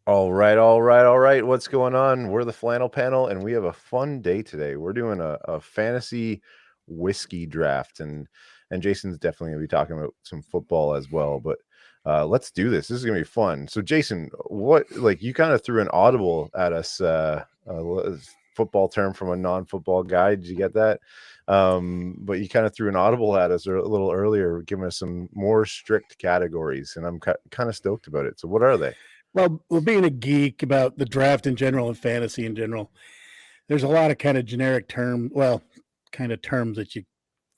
All right, all right, all right. What's going on? We're the Flannel Panel, and we have a fun day today. We're doing a fantasy whiskey draft, and Jason's definitely gonna be talking about some football as well. But let's do this. This is gonna be fun. So, Jason, what like you kind of threw an audible at us, football term from a non-football guy. Did you get that? But you kind of threw an audible at us a little earlier, giving us some more strict categories, and I'm kind of stoked about it. So, what are they? Well, being a geek about the draft in general and fantasy in general, there's a lot of kind of generic terms that you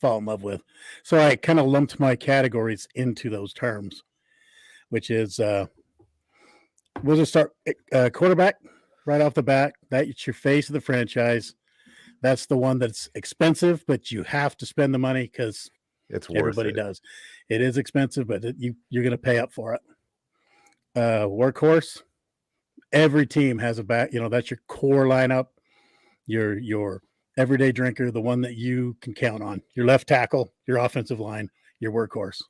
fall in love with. So I kind of lumped my categories into those terms, which is we'll just start quarterback right off the bat. That's your face of the franchise. That's the one that's expensive, but you have to spend the money because It's worth everybody it. does. It is expensive, but you're going to pay up for it. Workhorse. Every team has a back. That's your core lineup. Your everyday drinker, the one that you can count on. Your left tackle, your offensive line, your workhorse.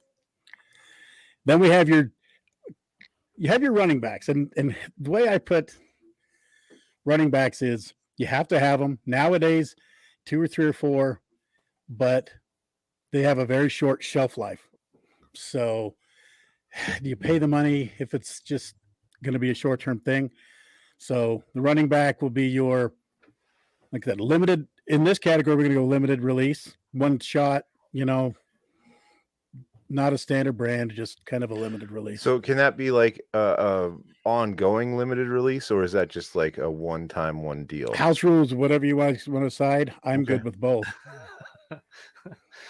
Then you have your running backs, and the way I put running backs is you have to have them nowadays, 2 or 3 or 4, but they have a very short shelf life. So, do you pay the money if it's just going to be a short-term thing? So the running back will be your, like that, limited. In this category, we're going to go limited release, one shot, not a standard brand, just kind of a limited release. So can that be like a ongoing limited release, or is that just like a one-time one deal? House rules, whatever you want to decide. I'm good with both.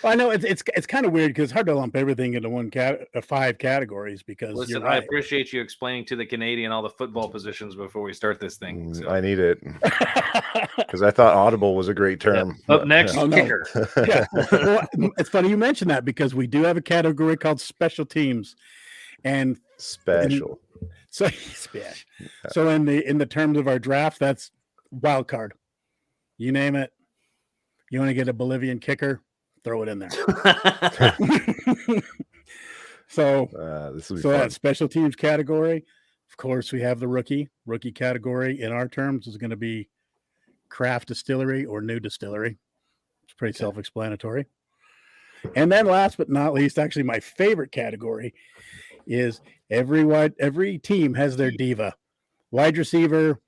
Well, I know it's kind of weird because it's hard to lump everything into 5 categories because Listen, you're right. I appreciate you explaining to the Canadian all the football positions before we start this thing. So. I need it because I thought audible was a great term. Yeah. Up next, kicker. Yeah. Well, it's funny you mentioned that because we do have a category called special teams, and special. So in the terms of our draft, that's wild card. You name it. You want to get a Bolivian kicker? Throw it in there. So that special teams category, of course, we have the rookie category. In our terms, is going to be craft distillery or new distillery. It's pretty self-explanatory. And then last but not least, actually my favorite category is every team has their diva, wide receiver,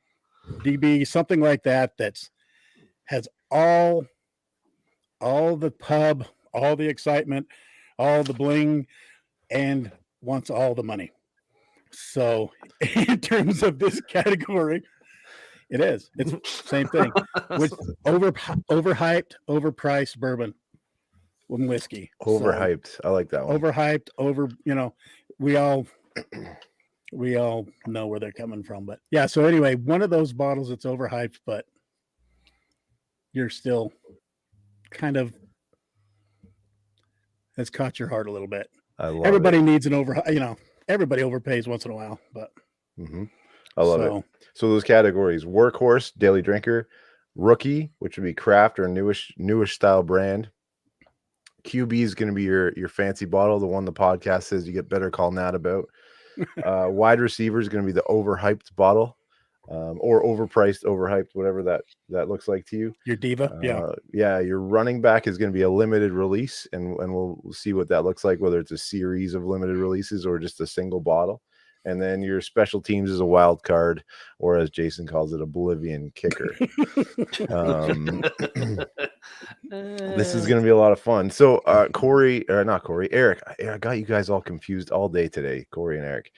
DB, something like that. Has all the pub, all the excitement, all the bling, and wants all the money. So in terms of this category, it's the same thing. With overhyped, overpriced bourbon and whiskey. Overhyped. So, I like that one. Overhyped, we all know where they're coming from. But yeah, so anyway, one of those bottles that's overhyped, but you're still kind of has caught your heart a little bit. Everybody needs an everybody overpays once in a while, but I love it. So those categories: workhorse, daily drinker; rookie, which would be craft or newish style brand; QB is going to be your fancy bottle, the one the podcast says you get Better Call Nat about; wide receiver is going to be the overhyped bottle. Or overpriced, overhyped, whatever that looks like to you. Your diva, yeah. Your running back is going to be a limited release, and we'll see what that looks like, whether it's a series of limited releases or just a single bottle. And then your special teams is a wild card, or as Jason calls it, a Bolivian kicker. This is going to be a lot of fun. So, Eric, I got you guys all confused all day today, Corey and Eric.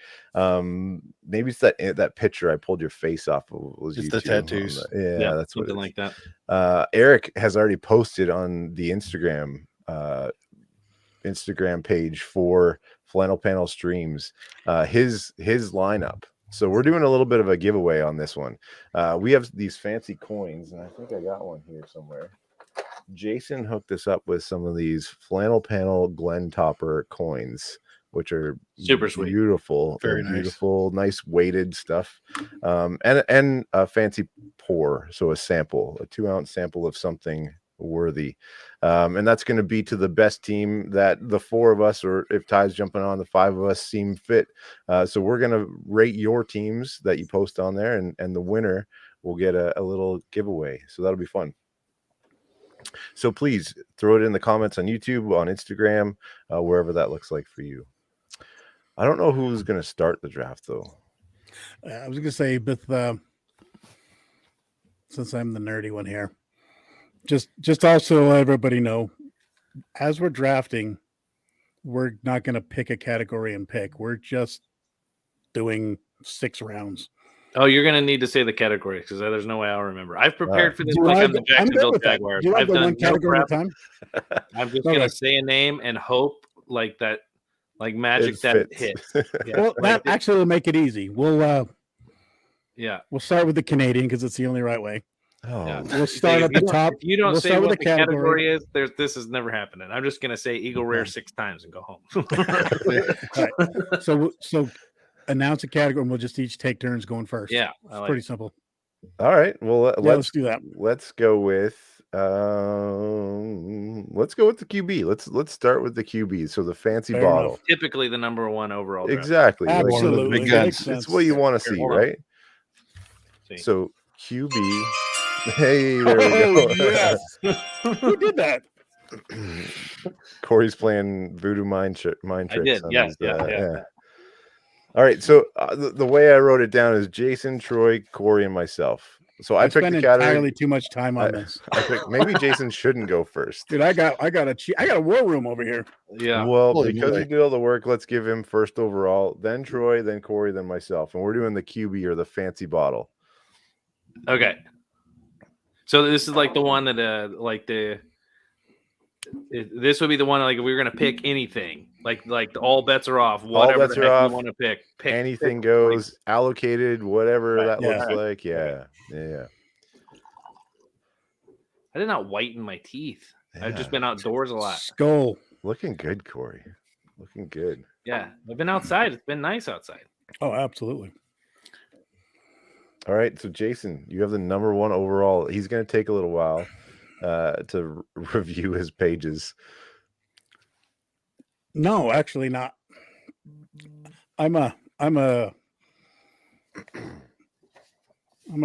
Maybe it's that picture I pulled your face off of. Was it's the tattoos. Yeah, that's something like that. Eric has already posted on the Instagram page for Flannel Panel Streams his lineup. So we're doing a little bit of a giveaway on this one. We have these fancy coins, and I think I got one here somewhere. Jason hooked us up with some of these Flannel Panel Glen Topper coins, which are super sweet, beautiful, very beautiful, nice weighted stuff, and a fancy pour. So a 2-ounce sample of something worthy. And that's going to be to the best team that the 4 of us, or if Ty's jumping on, the 5 of us seem fit. So we're going to rate your teams that you post on there, and the winner will get a little giveaway. So that'll be fun. So please throw it in the comments on YouTube, on Instagram, wherever that looks like for you. I don't know who's going to start the draft, though. I was going to say, with since I'm the nerdy one here, just also let everybody know, as we're drafting, we're not going to pick a category and pick. We're just doing 6 rounds. Oh, you're going to need to say the category because there's no way I'll remember. I've prepared for this like I'm the I'm Jacksonville good with Jaguars. that. You I've have the done one category no at a time. I'm just going to say a name and hope like that, like magic that it hits. Yeah. Well, that actually will make it easy. We'll start with the Canadian because it's the only right way. Oh, yeah. We'll start at the top. If you don't say what the category is, this is never happening. I'm just gonna say Eagle Rare 6 times and go home. Right. So announce a category and we'll just each take turns going first. Yeah, it's pretty simple. All right. Well, let's do that. Let's go with the QB. Let's start with the QB. So the fancy bottle. Enough. Typically the number 1 overall draft. Exactly. Absolutely. It's what you want to see, right? So QB. Hey, there we go. Yes. Who did that? Corey's playing voodoo mind tricks. I did. Yes. Yeah. All right. So the way I wrote it down is Jason, Troy, Corey, and myself. So I picked the category. Entirely too much time on this. I picked, maybe Jason shouldn't go first. Dude, I got a war room over here. Yeah. Well, because he did all the work, let's give him first overall, then Troy, then Corey, then myself, and we're doing the QB or the fancy bottle. Okay. So this is like the one that this would be the one like if we were gonna pick anything, like all bets are off. Whatever the heck you want to pick anything goes, allocated, whatever that looks like. Yeah. I did not whiten my teeth. Yeah. I've just been outdoors a lot. Skull looking good, Corey. Looking good. Yeah, I've been outside. It's been nice outside. Oh, absolutely. All right, so Jason, you have the number 1 overall. He's going to take a little while to review his pages. No, actually not. I'm a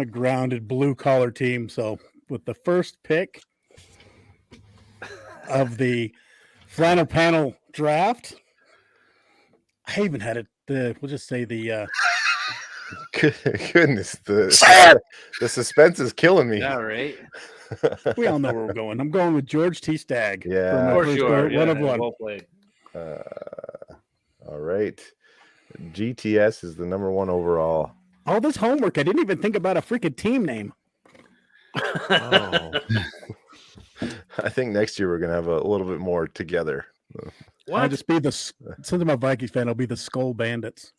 grounded blue collar team. So with the first pick of the Flannel panel draft, I even had it. We'll just say the. Goodness, the suspense is killing me. Yeah, right. We all know where we're going. I'm going with George T. Stagg. Yeah, for sure. One of one. Well played. All right. GTS is the number 1 overall. All this homework, I didn't even think about a freaking team name. Oh. I think next year we're gonna have a little bit more together. I'll just be since I'm a Vikings fan, I'll be the Skull Bandits.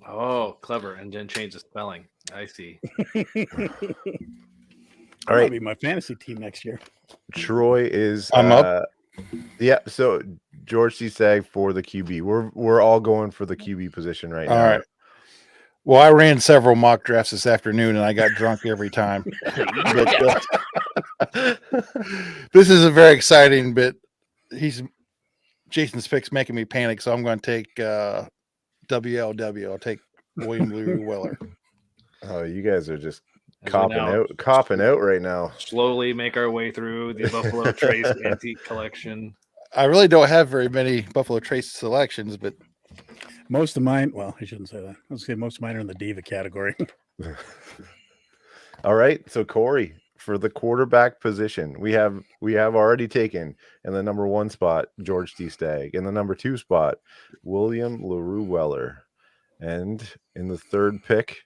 Oh, clever. And then change the spelling. I see. All right. Be my fantasy team next year. Troy is I'm up. Yeah, so George C. Stagg for the QB. We're all going for the QB position right now. All right. Well, I ran several mock drafts this afternoon and I got drunk every time. But, this is a very exciting bit. Jason's pick's making me panic, so I'm going to take WLW. I'll take William Leroy Weller. Oh, you guys are just copping out right now. Slowly make our way through the Buffalo Trace antique collection. I really don't have very many Buffalo Trace selections, but most of mine. Well, I shouldn't say that. I was saying most of mine are in the diva category. All right, so Corey, for the quarterback position, we have already taken in the number 1 spot George T. Stagg, in the number 2 spot William LaRue Weller, and in the 3rd pick.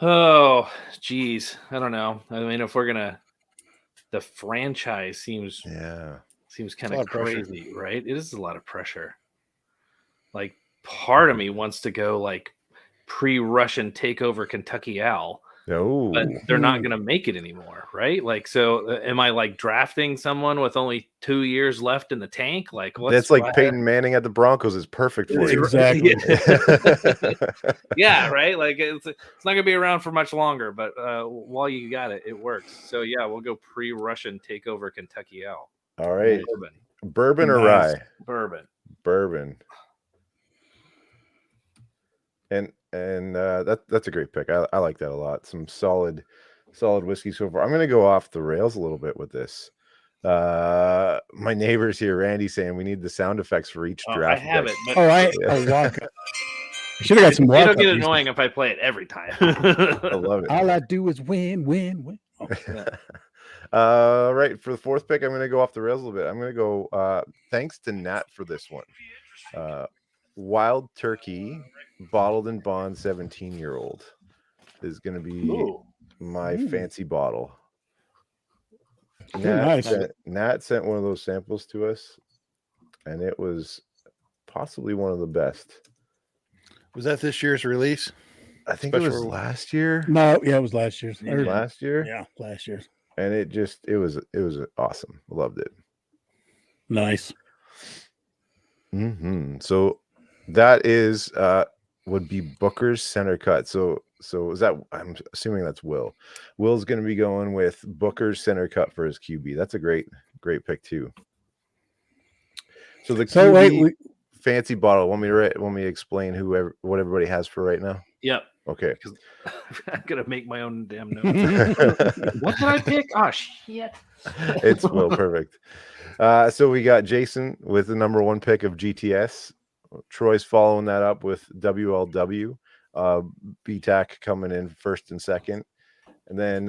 Oh, geez, I don't know. I mean, if we're gonna, the franchise seems kind of crazy, right? It is a lot of pressure. Like, part of me wants to go like pre-Russian takeover Kentucky Al. No, but they're not going to make it anymore, right? Like, so am I like drafting someone with only 2 years left in the tank? Like, that's like Peyton Manning at the Broncos is perfect for you. Exactly. Yeah, right. Like it's not going to be around for much longer, but while you got it, it works. So yeah, we'll go pre-Russian takeover Kentucky Owl. All right, bourbon or rye? Bourbon. And that's a great pick. I like that a lot. Some solid whiskey so far. I'm gonna go off the rails a little bit with this. My neighbors here, Randy, saying we need the sound effects for each draft. I have it. But Vodka. I should have got some vodka. It'll get annoying if I play it every time. I love it. All I do is win. Oh, yeah. Right, for the fourth pick, I'm gonna go off the rails a little bit. I'm gonna go thanks to Nat for this one. Wild Turkey bottled in bond 17-year-old is going to be my fancy bottle. Nat sent one of those samples to us, and it was possibly one of the best. Was that this year's release? I think it was last year. No, yeah, it was last year's. Last year? Yeah, last year's. And it was awesome. Loved it. Nice. So that is would be Booker's center cut. So is that, I'm assuming that's Will. Will's going to be going with Booker's center cut for his QB. That's a great pick too. So the QB fancy bottle. Want me to explain what everybody has for right now? Yep. Okay. I'm gonna make my own damn notes. What did I pick? Oh shit. It's Will. Perfect. So we got Jason with the number 1 pick of GTS. Troy's following that up with WLW. BTAC coming in first and second. And then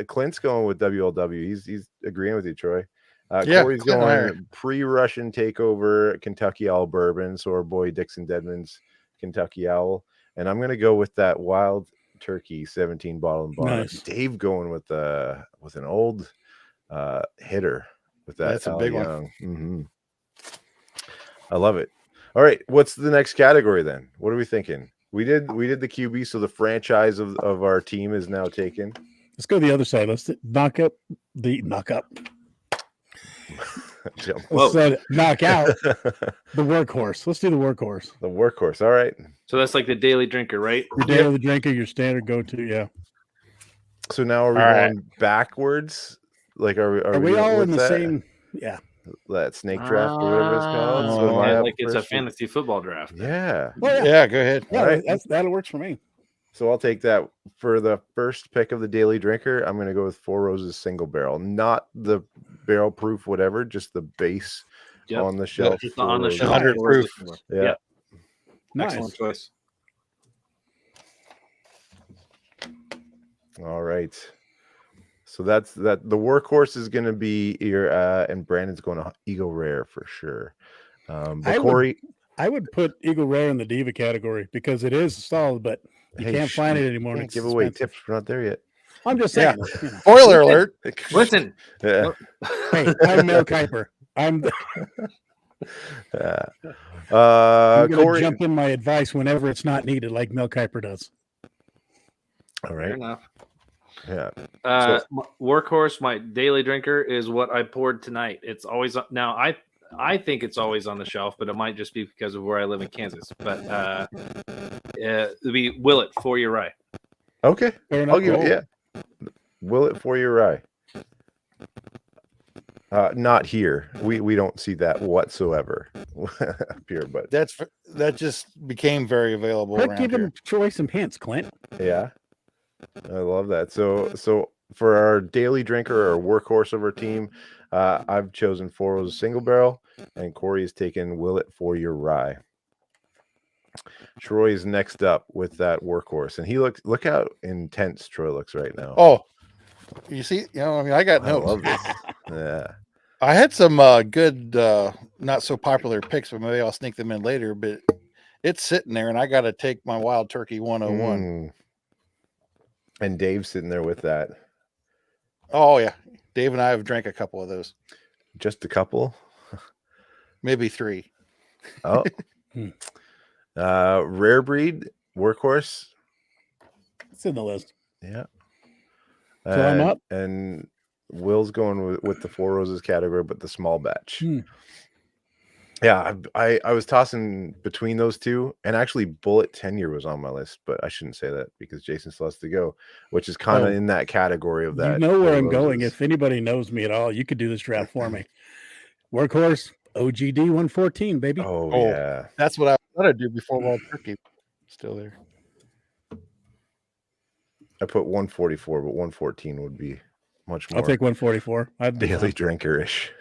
Clint's going with WLW. He's agreeing with you, Troy. Corey's going pre-Russian takeover Kentucky Owl bourbon. So our boy Dixon Deadman's Kentucky Owl. And I'm going to go with that Wild Turkey 17 bottle and bottle. Nice. Dave going with an old hitter with that. That's a big one. I love it. All right, what's the next category then? What are we thinking? We did the QB, so the franchise of our team is now taken. Let's go to the other side. Let's knock up. Knock out the workhorse. Let's do the workhorse. The workhorse. All right. So that's like the daily drinker, right? Your daily drinker, your standard go-to. Yeah. So now are we going backwards? Like, are we all in the same? Yeah. That snake draft or whatever it's called. Like it's a fantasy football draft. Yeah. Well, yeah. Go ahead. Yeah, right. That'll work for me. So I'll take that for the first pick of the daily drinker. I'm going to go with Four Roses single barrel, not the barrel proof, whatever, just the base on the shelf. Just on the shelf. 100 proof. Yeah. Nice. Excellent choice. All right. So that's that. The workhorse is going to be your, and Brandon's going to Eagle Rare for sure. But Corey, I would put Eagle Rare in the Diva category because it is solid, but you can't find it anymore. Can't give away tips. We're not there yet. I'm just saying. Spoiler alert. Listen. Yeah. Hey, I'm Mel Kiper. I'm Corey, jump in my advice whenever it's not needed, like Mel Kiper does. All right. Fair enough. Yeah. Workhorse, my daily drinker, is what I poured tonight. It's always now. I think it's always on the shelf, but it might just be because of where I live in Kansas. But it'll be Willet 4-year rye. Okay, I'll give it. Yeah, Willet 4-year rye. Not here. We don't see that whatsoever up here, but that just became very available. Give him choice and hints, Clint. Yeah, I love that. So for our daily drinker or workhorse of our team, I've chosen Four Roses single barrel, and Corey has taken Willet 4-year rye. Troy is next up with that workhorse, and he look how intense Troy looks right now. Oh, you see, I got notes. I love this. Yeah, I had some good, not so popular picks, but maybe I'll sneak them in later. But it's sitting there, and I got to take my Wild Turkey 101. And Dave's sitting there with that. Oh yeah, Dave and I have drank a couple of those. Just a couple, maybe 3. Oh. Rare breed workhorse. It's in the list. Yeah. So I'm up. And Will's going with the Four Roses category, but the small batch. Yeah, I was tossing between those two, and actually Bullet 10-year was on my list, but I shouldn't say that because Jason still has to go, which is kind of in that category of that. You know where I'm going. If anybody knows me at all, you could do this draft for me. Workhorse, OGD 114, baby. Oh yeah. That's what I was going to do before Wild Turkey. Still there. I put 144, but 114 would be much more. I'll take 144. Daily drinker-ish.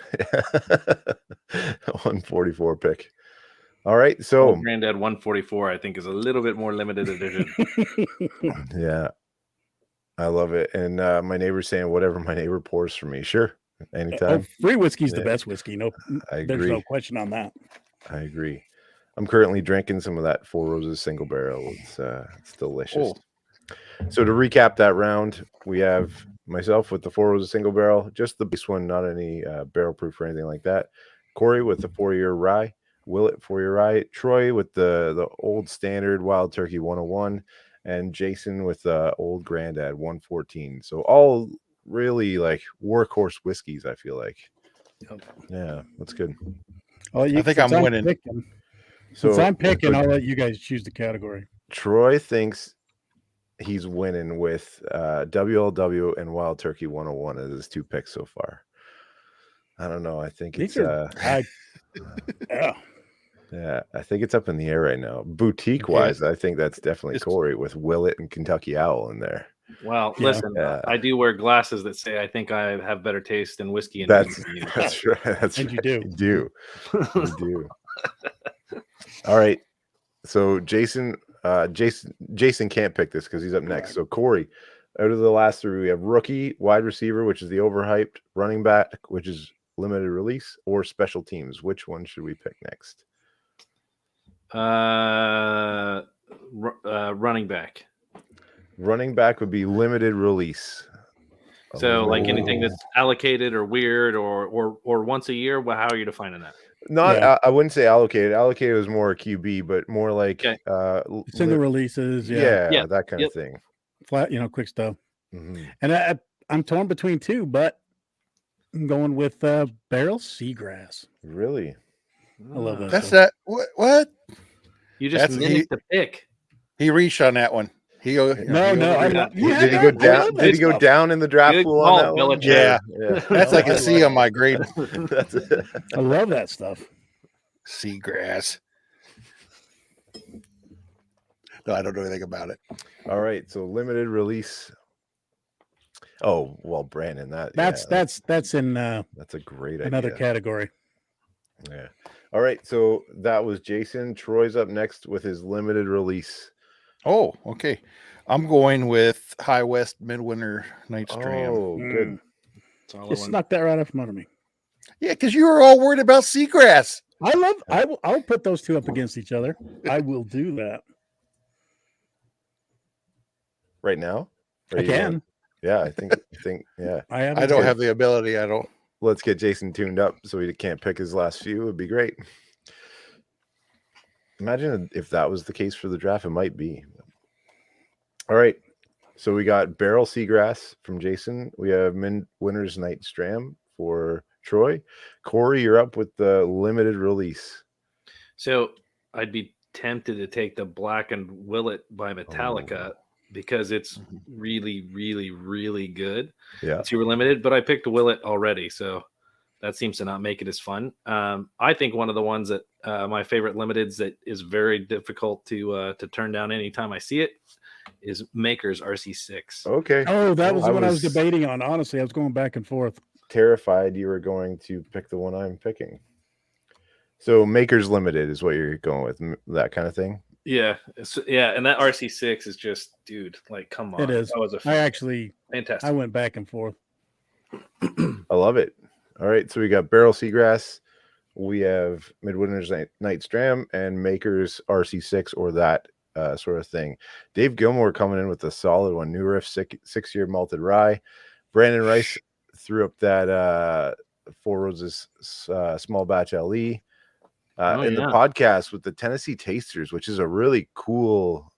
144 pick. All right, so Granddad 144, I think, is a little bit more limited edition. Yeah, I love it. And my neighbor's saying whatever my neighbor pours for me. Sure, anytime. Free whiskey's the best whiskey. No, I agree. There's no question on that. I agree. I'm currently drinking some of that Four Roses single barrel. It's delicious. So to recap that round, we have myself with the Four Roses single barrel, just the base one, not any barrel proof or anything like that. Corey with the 4-year rye, Willett 4-year rye, Troy with the old standard Wild Turkey 101, and Jason with the old Granddad 114. So all really like workhorse whiskeys, I feel like. Yeah, that's good. Well, I think I'm winning. Since I'm picking, I'll let you guys choose the category. Troy thinks he's winning with WLW and Wild Turkey 101 as his 2 picks so far. I don't know. I think it's yeah, I think it's up in the air right now. Boutique wise, I think that's definitely Corey with Willett and Kentucky Owl in there. Well, listen, I do wear glasses that say I think I have better taste in whiskey. That's right. That's and right. You do. You do. All right. So Jason can't pick this because he's up next. So Corey, out of the last 3, we have rookie, wide receiver, which is the overhyped, running back, which is limited release, or special teams. Which one should we pick next? Running back. Running back would be limited release. So like anything that's allocated or weird or once a year. Well, how are you defining that? I wouldn't say allocated. Allocated was more QB, but more like single releases. Yeah, that kind of thing. Flat, quick stuff. And I'm torn between 2, but I'm going with barrel seagrass. Really? I love that. That's that. What? You just needed to pick. He reached on that one. Did he go down? Did he go down in the draft pool on that one? Yeah. That's like a C on my grade. That's it. I love that stuff. Seagrass. No, I don't know anything about it. All right, so limited release. Oh well, Brandon, that's in that's a great another idea. Category. Yeah. All right, so that was Jason. Troy's up next with his limited release. Oh, okay. I'm going with High West Midwinter Night's Dram. Oh, good. Just snuck that right up from under me. Yeah, because you were all worried about seagrass. I'll put those 2 up against each other. I will do that. Right now? I can. Yeah, I think yeah. I don't have the ability. I don't. Let's get Jason tuned up so he can't pick his last few. It'd be great. Imagine if that was the case for the draft. It might be. All right. So we got Barrel Seagrass from Jason. We have Winter's Night Stram for Troy. Corey, you're up with the limited release. So I'd be tempted to take the Blackened Willet by Metallica because it's really, really, really good. Yeah. It's super limited, but I picked Willet already. So that seems to not make it as fun. I think one of the ones that my favorite limiteds that is very difficult to turn down anytime I see it is Maker's RC6. Okay. Oh, that was the one I was debating on. Honestly, I was going back and forth. Terrified you were going to pick the one I'm picking. So Maker's Limited is what you're going with, that kind of thing? Yeah. And that RC6 is just, dude, like, come on. It is. That was fantastic. I went back and forth. I love it. All right, so we got Barrel Seagrass, we have Midwinter's Night Stram, and Maker's RC6 or that sort of thing. Dave Gilmore coming in with a solid one. New Riff 6-year malted rye. Brandon Rice threw up that Four Roses small batch LE. in the podcast with the Tennessee Tasters, which is a really cool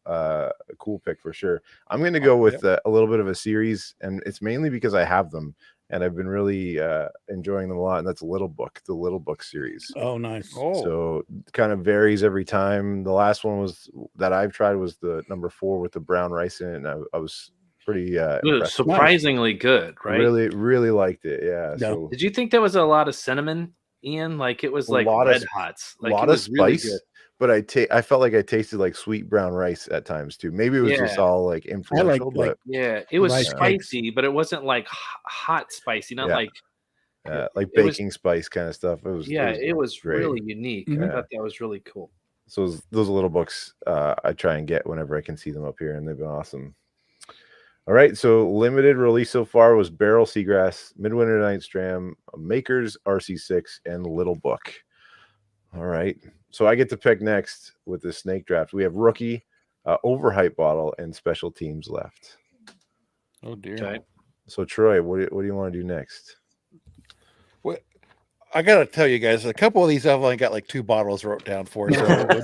pick for sure. I'm going to go with a little bit of a series, and it's mainly because I have them and I've been really enjoying them a lot. And that's the Little Book series. Oh, nice. So kind of varies every time. The last one that I've tried was the number 4 with the brown rice in it, and I was pretty surprisingly good, right? Really liked it. Yeah. So did you think there was a lot of cinnamon, Ian? Like it was like red hots, like a lot of spice, really good. But I felt like I tasted like sweet brown rice at times too. Maybe it was just all like influential, but it was spicy, but it wasn't like hot spicy, not like baking spice kind of stuff. It was really unique. I thought that was really cool. So those Little Books I try and get whenever I can see them up here, and they've been awesome. All right, so limited release so far was Barrel Seagrass, Midwinter Night Stram, Makers RC6, and Little Book. All right, so I get to pick next with the snake draft. We have Rookie, Overhype Bottle, and Special Teams left. Oh dear. Okay. So Troy, what do you want to do next? Well, I gotta tell you guys, a couple of these I've only got like 2 bottles wrote down for. So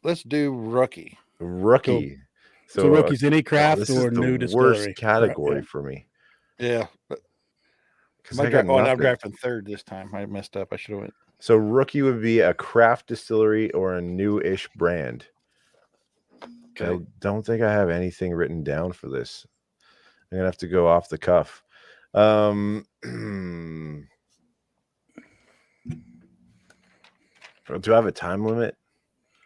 let's do Rookie. So Rookie's any craft or new distillery? Worst category for me. Yeah. I'm drafting 3rd this time. I messed up. I should have went. So Rookie would be a craft distillery or a new-ish brand. Okay. I don't think I have anything written down for this. I'm gonna have to go off the cuff. Do I have a time limit?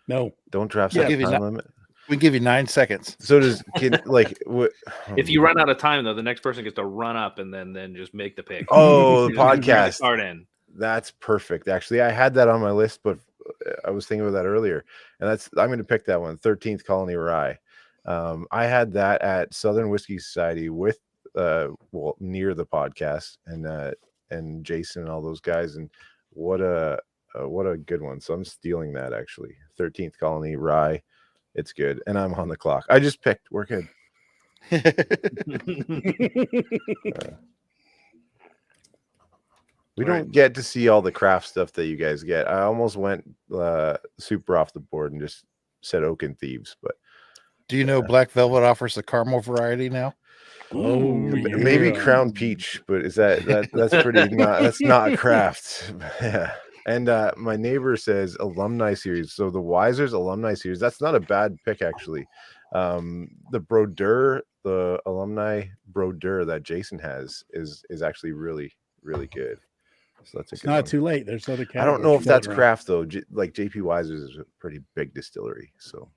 No. Don't draft time limit. We give you 9 seconds. So if you run out of time though, the next person gets to run up and then just make the pick. Oh, the podcast. Start in. That's perfect. Actually, I had that on my list, but I was thinking about that earlier, and I'm going to pick that one. 13th Colony Rye. I had that at Southern Whiskey Society with near the podcast and Jason and all those guys, and what a good one. So I'm stealing that actually. 13th Colony Rye. It's good, and I'm on the clock. I just picked. We're good. We don't get to see all the craft stuff that you guys get. I almost went super off the board and just said Oaken Thieves, but do you know Black Velvet offers the caramel variety now? Oh, maybe Crown Peach, but is that's pretty that's not craft. Yeah. And my neighbor says alumni series. So the Wiser's alumni series, that's not a bad pick actually. The Brodeur, the alumni Brodeur that Jason has is actually really, really good. So that's it's not too late. There's other categories. I don't know if that's craft though. Like JP Wiser's is a pretty big distillery. So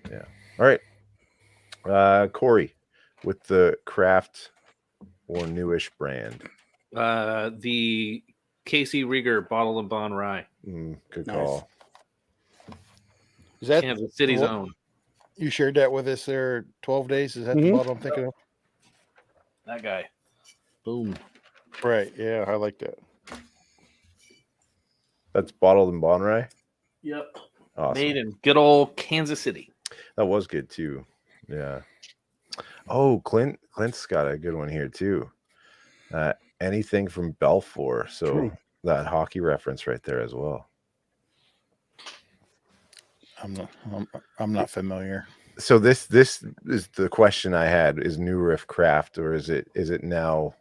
yeah. All right. Corey with the craft or newish brand. The Casey Rieger Bottle and Bond Rye. Good call. Is that Kansas City's own? You shared that with us there 12 days. Is that the bottle I'm thinking of? That guy. Boom. Right. Yeah, I like that. That's Bottled and Bond Rye? Yep. Awesome. Made in good old Kansas City. That was good too. Yeah. Oh, Clint's got a good one here too. Anything from Belfour. So True. That hockey reference right there as well. I'm not familiar. So this is the question I had: is New Riff craft or is it now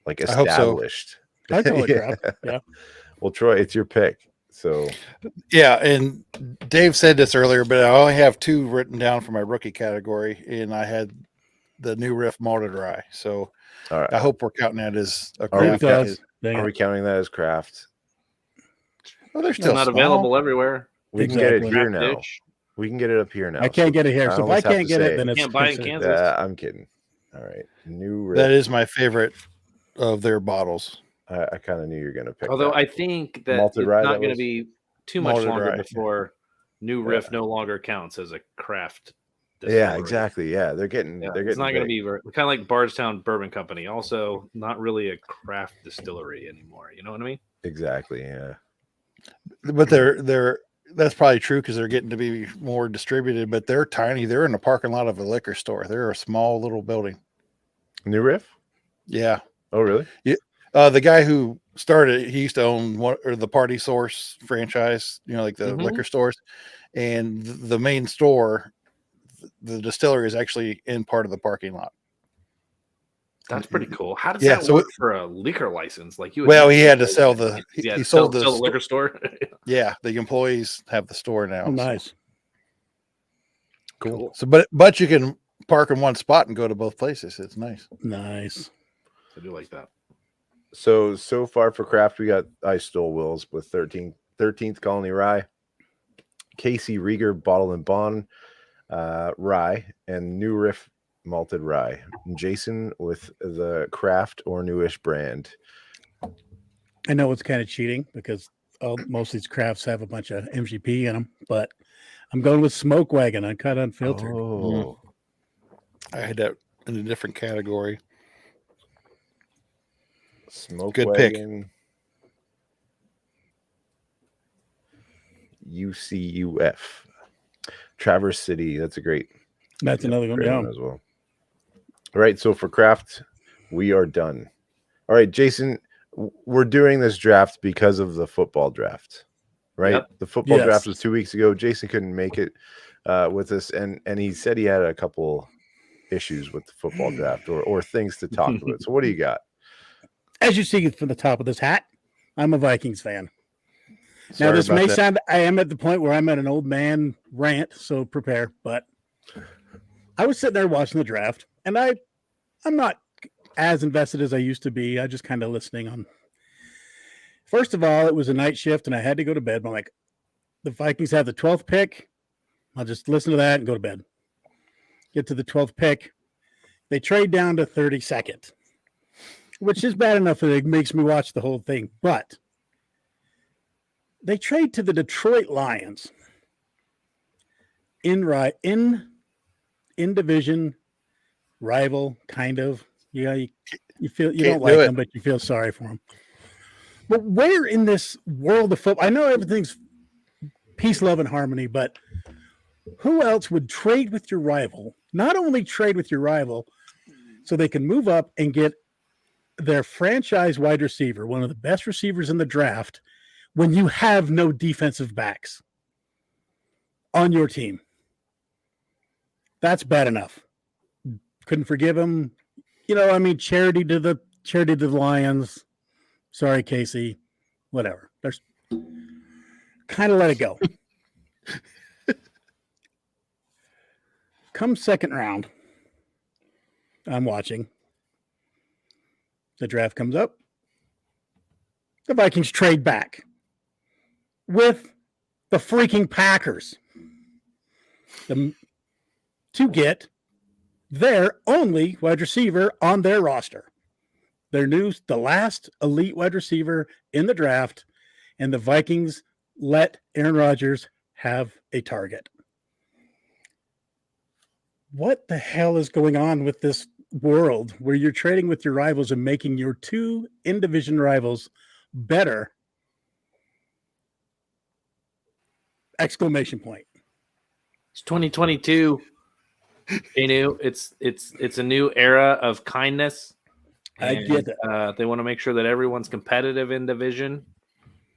like established? I hope so. I call it craft. Yeah. Well, Troy, it's your pick. So yeah, and Dave said this earlier, but I only have 2 written down for my rookie category, and I had the New Riff malted rye. So all right. I hope we're counting that as a craft. Are we counting that as craft? Well, they're still not available everywhere. We can get it here now. We can get it up here now. I can't get it here. So if I can't get it, then it's can't buy it in Kansas. I'm kidding. All right. New Riff. That is my favorite of their bottles. I kind of knew you were going to pick. Although I think that it's not going to be too much longer before New Riff no longer counts as a craft distillery. Yeah, exactly. Yeah, they're getting. It's not going to be kind of like Bardstown Bourbon Company. Also, not really a craft distillery anymore. You know what I mean? Exactly. Yeah. But they're that's probably true because they're getting to be more distributed. But they're tiny. They're in the parking lot of a liquor store. They're a small little building. New Riff. Yeah. Oh, really? Yeah. The guy who started, he used to own the Party Source franchise, like the liquor stores, and the main store, the distillery is actually in part of the parking lot. That's pretty cool. How does that work for a liquor license? Like he had to sell he sold the liquor store. Yeah, the employees have the store now. Oh, nice. Cool. So, but you can park in one spot and go to both places. It's nice. Nice. I do like that. So far for craft, we got I Stole Will's with 13th Colony Rye, Casey Rieger Bottle and Bond Rye, and New Riff Malted Rye. And Jason with the craft or newish brand. I know it's kind of cheating because most of these crafts have a bunch of MGP in them, but I'm going with Smoke Wagon, uncut, unfiltered. Oh, I had that in a different category. Smoke Good Wagon. UCUF. Traverse City. That's a great. That's another one, yeah. As well. All right. So for craft, we are done. All right, Jason, we're doing this draft because of the football draft, right? Yep. The football draft was 2 weeks ago. Jason couldn't make it with us, and he said he had a couple issues with the football draft or things to talk about. So what do you got? As you see from the top of this hat, I'm a Vikings fan. Now, this may sound, I am at the point where I'm at an old man rant, so prepare. But I was sitting there watching the draft, and I'm not as invested as I used to be. I just kind of listening on. First of all, it was a night shift, and I had to go to bed. But I'm like, the Vikings have the 12th pick. I'll just listen to that and go to bed. Get to the 12th pick. They trade down to 32nd, which is bad enough that it makes me watch the whole thing. But they trade to the Detroit Lions in division rival, kind of. Yeah, you feel you don't like them, but you feel sorry for them. But where in this world of football? I know everything's peace, love, and harmony, but who else would trade with your rival? Not only trade with your rival so they can move up and get their franchise wide receiver, one of the best receivers in the draft, when you have no defensive backs on your team. That's bad enough. Couldn't forgive him. Charity to the Lions. Sorry, Casey. Whatever. There's kind of let it go. Come second round, I'm watching. The draft comes up. The Vikings trade back with the freaking Packers to get their only wide receiver on their roster. The last elite wide receiver in the draft, and the Vikings let Aaron Rodgers have a target. What the hell is going on with this world where you're trading with your rivals and making your two in-division rivals better? Exclamation point. It's 2022. It's a new era of kindness. I get it. They want to make sure that everyone's competitive in division,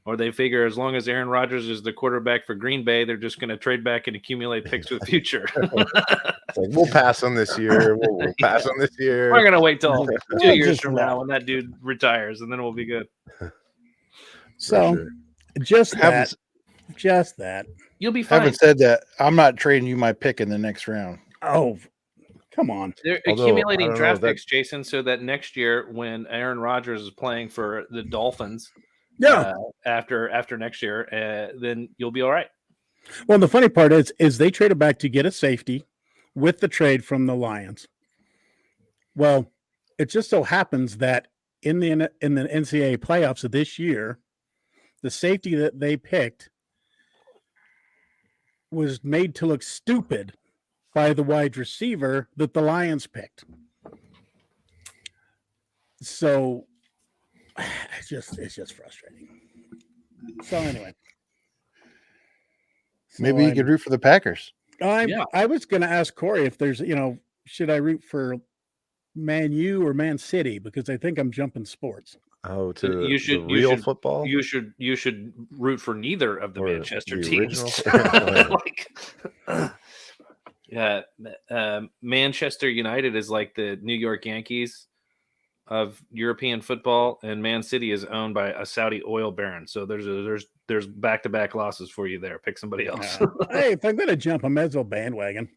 or they figure as long as Aaron Rodgers is the quarterback for Green Bay, they're just going to trade back and accumulate picks for the future. We'll pass on this year. We'll pass on this year. We're going to wait till 2 years from now when that dude retires, and then we'll be good. So, just that. You'll be fine. Having said that, I'm not trading you my pick in the next round. Oh, come on. They're accumulating draft picks, Jason, so that next year when Aaron Rodgers is playing for the Dolphins, after next year, then you'll be all right. Well, the funny part is they traded back to get a safety with the trade from the Lions. Well, it just so happens that in the NCAA playoffs of this year, the safety that they picked was made to look stupid by the wide receiver that the Lions picked. So it's just frustrating. So anyway, maybe you could root for the Packers. I was going to ask Corey if there's, should I root for Man U or Man City? Because I think I'm jumping sports. Oh, to You should the real football? You should root for neither of the Or Manchester the teams. original? Manchester United is like the New York Yankees of European football, and Man City is owned by a Saudi oil baron. So there's back-to-back losses for you there. Pick somebody else. Hey, if I'm gonna jump, I might as well bandwagon.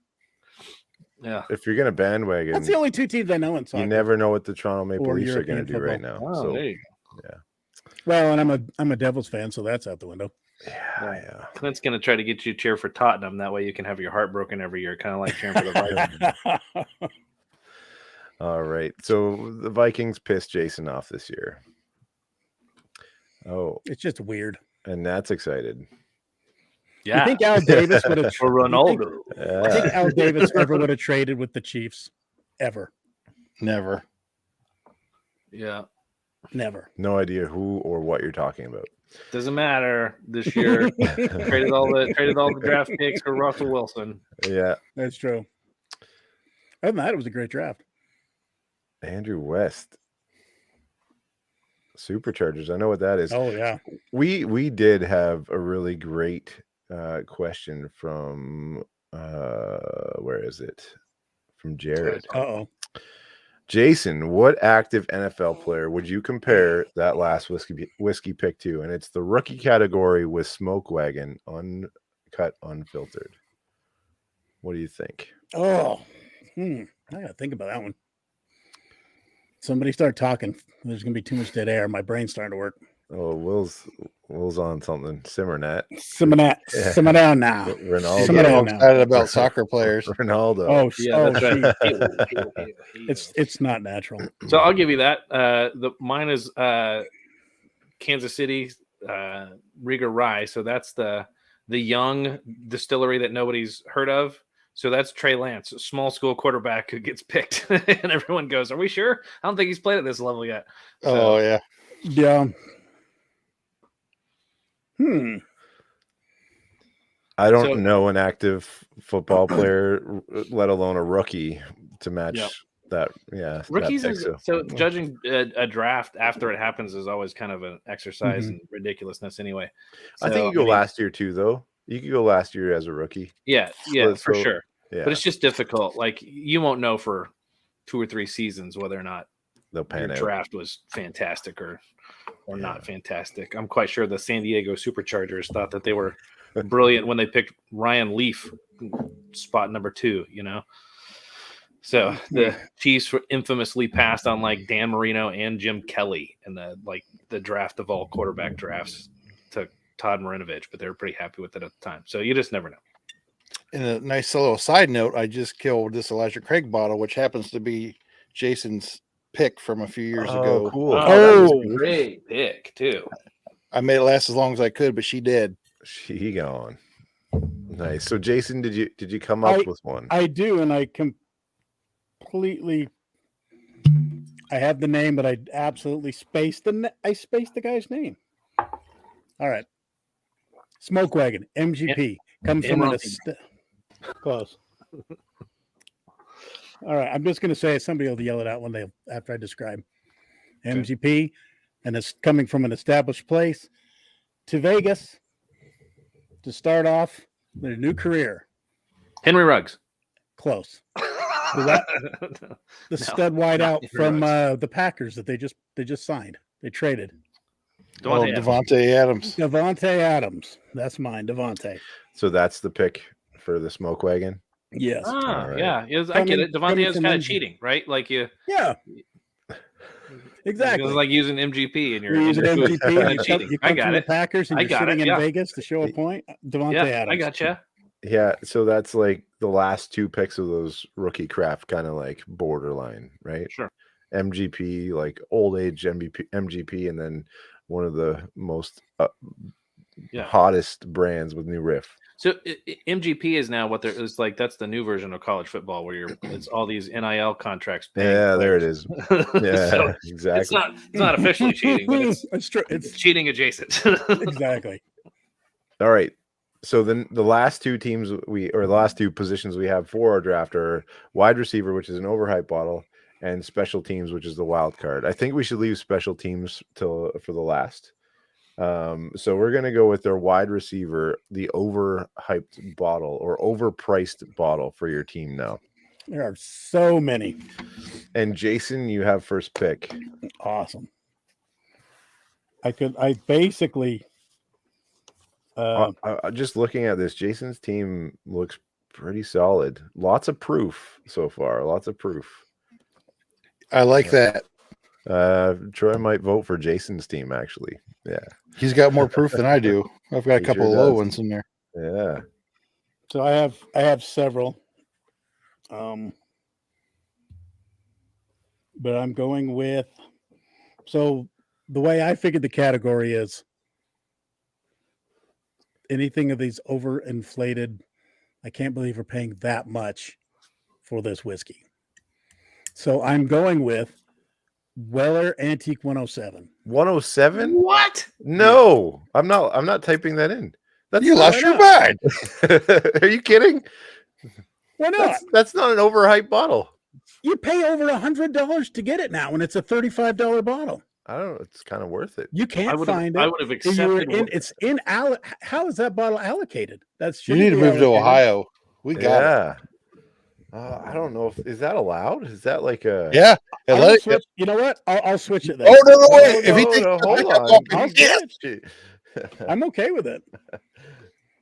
Yeah. If you're gonna bandwagon, That's the only two teams I know in soccer. you never know what the Toronto Maple Or Leafs are gonna European do right football. now. Oh, So there you go. yeah. Well, and I'm a Devils fan, so that's out the window. Yeah. Clint's going to try to get you to cheer for Tottenham. That way you can have your heart broken every year, kind of like cheering for the Vikings. All right. So the Vikings pissed Jason off this year. Oh, It's just weird. and that's excited. Yeah. You think Al Davis would have For Ronaldo. I think Al Davis ever would have traded with the Chiefs? Ever. Never. Yeah. Never. No idea who or what you're talking about. Doesn't matter this year. traded all the draft picks for Russell Wilson. Yeah. That's true. Other than that, it was a great draft. Andrew West. Superchargers. I know what that is. Oh yeah. We did have a really great question from where is it? From Jared. Uh-oh. Jason, what active NFL player would you compare that last whiskey pick to? And it's the rookie category with Smoke Wagon, uncut, unfiltered. What do you think? Oh. I gotta think about that one. Somebody start talking. There's gonna be too much dead air. My brain's starting to work. Oh, Will's on something. Simmer Simmer down now. Ronaldo. Simmer down now. Excited about soccer players. Ronaldo. Oh, Yeah, that's geez. right. It's not natural. So I'll give you that. Mine is Kansas City Riga Rye. So that's the young distillery that nobody's heard of. So that's Trey Lance, a small school quarterback who gets picked, and everyone goes, "Are we sure? I don't think he's played at this level yet." So, Oh yeah. Yeah. I don't know an active football player, let alone a rookie, to match that. Yeah, rookies that is so judging a draft after it happens is always kind of an exercise in ridiculousness. Anyway, I think you go last year too, though. You could go last year as a rookie. Yeah, for sure. Yeah. But it's just difficult. Like you won't know for 2 or 3 seasons whether or not they'll pan your out. draft was fantastic or not fantastic. I'm quite sure the San Diego Superchargers thought that they were brilliant when they picked Ryan Leaf, spot number 2. You know, so the Chiefs were infamously passed on like Dan Marino and Jim Kelly in the draft of all quarterback drafts. Took Todd Marinovich, but they were pretty happy with it at the time. So you just never know. And a nice little side note, I just killed this Elijah Craig bottle, which happens to be Jason's pick from a few years ago. Cool. Oh, great pick too. I made it last as long as I could, but she did. She gone. Nice. So Jason, did you come up with one? I do, and I completely I have the name, but I absolutely spaced the guy's name. All right. Smoke Wagon, MGP. Comes from an close. All right. I'm just gonna say somebody will yell it out after I describe MGP, and it's coming from an established place to Vegas to start off their new career. Henry Ruggs. Close. The stud wideout from the Packers that they just signed. They traded. Devontae Adams. Devontae Adams. That's mine. Devontae. So that's the pick for the Smoke Wagon. Yes. Right. Yeah. I get it. Devontae is kind of cheating, right? Like you. Yeah. Exactly. It's like using MGP and you're using MGP. cheating. You come I got from it. the Packers and you're sitting in Vegas to show a point. Devontae Adams. I gotcha. Yeah, so that's like the last 2 picks of those rookie craft, kind of like borderline, right? Sure. MGP, like old age MGP, and then one of the most hottest brands with new riff. So MGP is now what it's like. That's the new version of college football, where it's all these NIL contracts. Yeah, there it is. Yeah, so exactly. It's not officially cheating, but it's true. It's cheating adjacent. Exactly. All right. So then the last 2 teams the last 2 positions we have for our draft are wide receiver, which is an overhyped bottle, and special teams, which is the wild card. I think we should leave special teams for the last. So we're gonna go with their wide receiver, the overhyped bottle or overpriced bottle for your team now. There are so many. And Jason, you have first pick. Awesome. I basically just looking at this, Jason's team looks pretty solid. Lots of proof so far. Lots of proof. I like that. Troy might vote for Jason's team, actually. Yeah. He's got more proof than I do. I've got a couple of low ones in there. Yeah. So I have several. But I'm going with, so the way I figured the category is anything of these overinflated, I can't believe we're paying that much for this whiskey. So I'm going with Weller Antique 107. 107? What? No, I'm not typing that in. You lost your mind. Are you kidding? Why not? That's not an overhyped bottle. You pay over $100 to get it now, and it's a $35 bottle. I don't know. It's kind of worth it. You can't find it. I would have accepted. How is that bottle allocated? You need to move to Ohio. We got it. I don't know is that allowed? Is that like a You know what? I'll switch it then. Oh no, wait! Hold on. I'll switch it. I'm okay with it.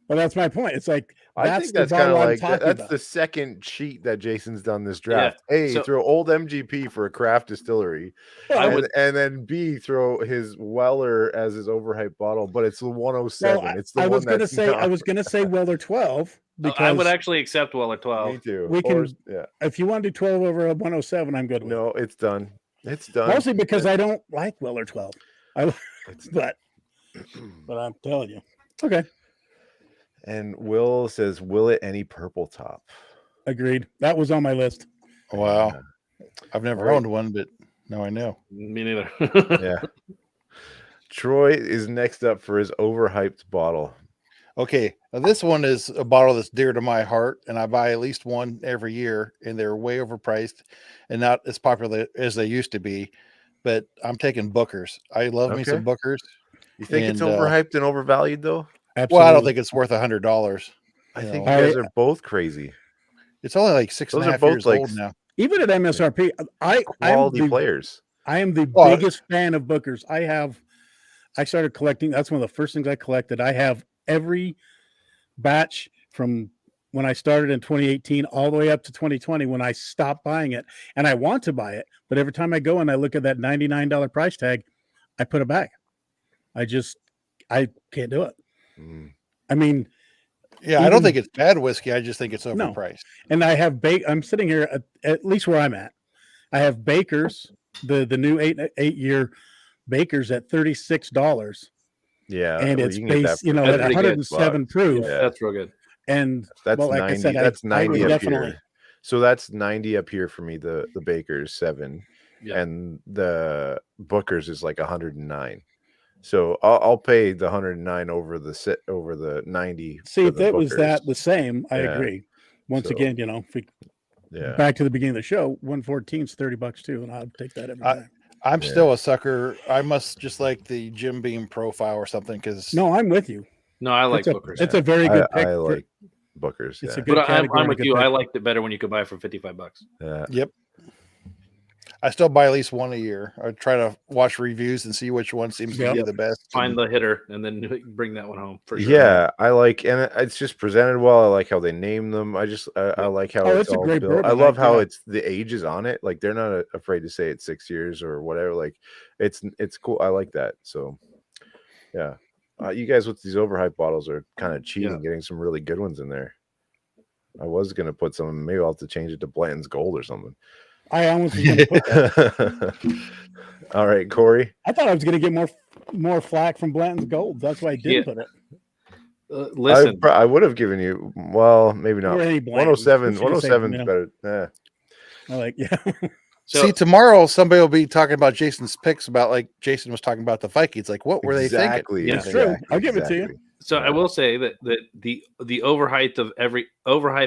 Well, that's my point. It's like I think that's kind of like that's the second cheat that Jason's done this draft. Yeah. A, throw old MGP for a craft distillery, and then B, throw his Weller as his overhyped bottle, but it's the 107. Well, it's the I one was going to that's say not. I was going to say Weller 12 because I would actually accept Weller 12. Me too. We can, if you want to do 12 over a 107, I'm good with it. No, it's done. It's done. Mostly because I don't like Weller 12. But I'm telling you. Okay. And Will says, will it any purple top? Agreed. That was on my list. Wow. I've never owned one, but now I know. Me neither. Yeah. Troy is next up for his overhyped bottle. Okay. Now this one is a bottle that's dear to my heart, and I buy at least one every year, and they're way overpriced and not as popular as they used to be. But I'm taking Booker's. I love me some Booker's. You think it's overhyped and overvalued, though? Absolutely. Well, I don't think it's worth $100. I think you guys are both crazy. It's only like 6.5 years old now. Even at MSRP, quality players. I am the biggest fan of Booker's. I started collecting. That's one of the first things I collected. I have every batch from when I started in 2018 all the way up to 2020 when I stopped buying it. And I want to buy it, but every time I go and I look at that $99 price tag, I put it back. I can't do it. I mean, I don't think it's bad whiskey. I just think it's overpriced. No. And I have I'm sitting here at least where I'm at. I have Baker's, the new 8-year Baker's at $36. Yeah, and it's based, at 107 proof. Yeah, that's real good. And that's 90. I said, that's 90 up definitely. Here. So that's 90 up here for me. The Baker's 7, yeah. And the Booker's is like 109. So I'll pay the 109 over the 90. See, if that was the same, I agree. Once again, back to the beginning of the show, 114 is $30 too, and I'll take that every time. I'm still a sucker. I must just like the Jim Beam profile or something because. No, I'm with you. No, I like Booker's. It's a very good pick. I like Booker's. It's a good but I'm with you. I liked it better when you could buy it for $55. Yeah. Yep. I still buy at least one a year. I try to watch reviews and see which one seems to be the best. Find the hitter and then bring that one home for sure. Yeah, I like, and it's just presented well. I like how they name them. I like how it's all built. Bourbon. I love how it's the ages on it. Like they're not afraid to say it's 6 years or whatever. Like it's cool. I like that. So yeah, you guys with these overhyped bottles are kind of cheating, getting some really good ones in there. I was gonna put some. Maybe I'll have to change it to Blanton's Gold or something. I almost was going to put that. All right, Corey. I thought I was going to get more flack from Blanton's Gold. That's why I didn't put it. Listen, I would have given you. Well, maybe not. 107. 107 is better. So, see, tomorrow somebody will be talking about Jason's picks about like Jason was talking about the Vikings. Like, what were they thinking? Yeah, it's true. I'll give it to you. So I will say that the overhype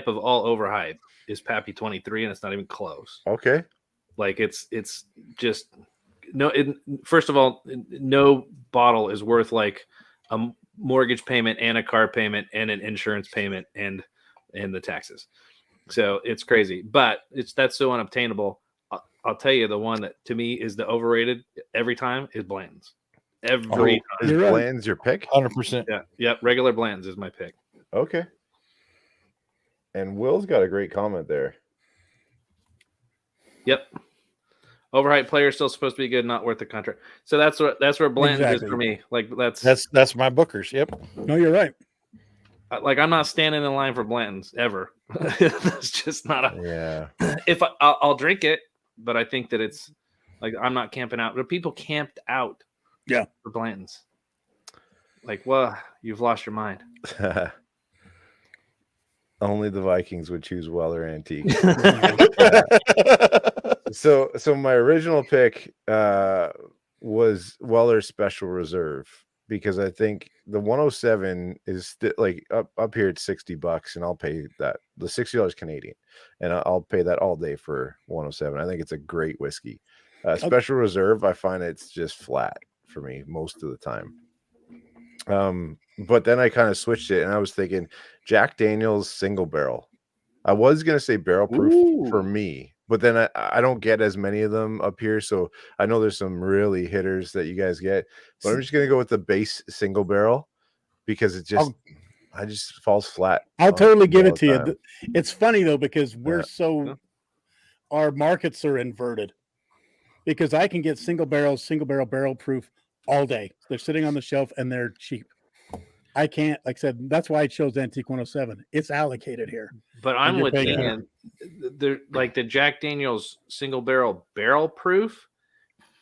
of all overhype is Pappy 23, and it's not even close. Okay. Like it's just no. First of all, no bottle is worth like a mortgage payment and a car payment and an insurance payment and the taxes. So it's crazy, but that's so unobtainable. I'll tell you, the one that to me is the overrated every time is Blanton's. Every time. Is Bland's your pick? 100%. Yeah, yep. Regular Blanton's is my pick. Okay. And Will's got a great comment there. Yep. Overhyped player still supposed to be good, not worth the contract. So that's where Blanton's is for me. Like that's my bookers. Yep. No, you're right. Like I'm not standing in line for Blanton's ever. That's just not a. Yeah. If I'll drink it, but I think that it's like I'm not camping out. But people camped out. Yeah. For Blanton's. Like, well, you've lost your mind. Only the Vikings would choose Weller Antique. So my original pick was Weller Special Reserve, because I think the 107 is like up here at $60, and I'll pay that, the $60 Canadian, and I'll pay that all day for 107. I think it's a great whiskey. Special Reserve, I find it's just flat for me most of the time. But then I kind of switched it, and I was thinking Jack Daniel's single barrel. I was gonna say barrel proof for me, but then I don't get as many of them up here, so I know there's some really hitters that you guys get, but I'm just gonna go with the base single barrel because it just I just falls flat. I'll totally give it to you. It's funny though, because we're our markets are inverted, because I can get single barrel proof all day. They're sitting on the shelf and they're cheap. I can't, like I said, that's why I chose Antique 107. It's allocated here. But I'm with Ian. They're like the Jack Daniel's single barrel proof.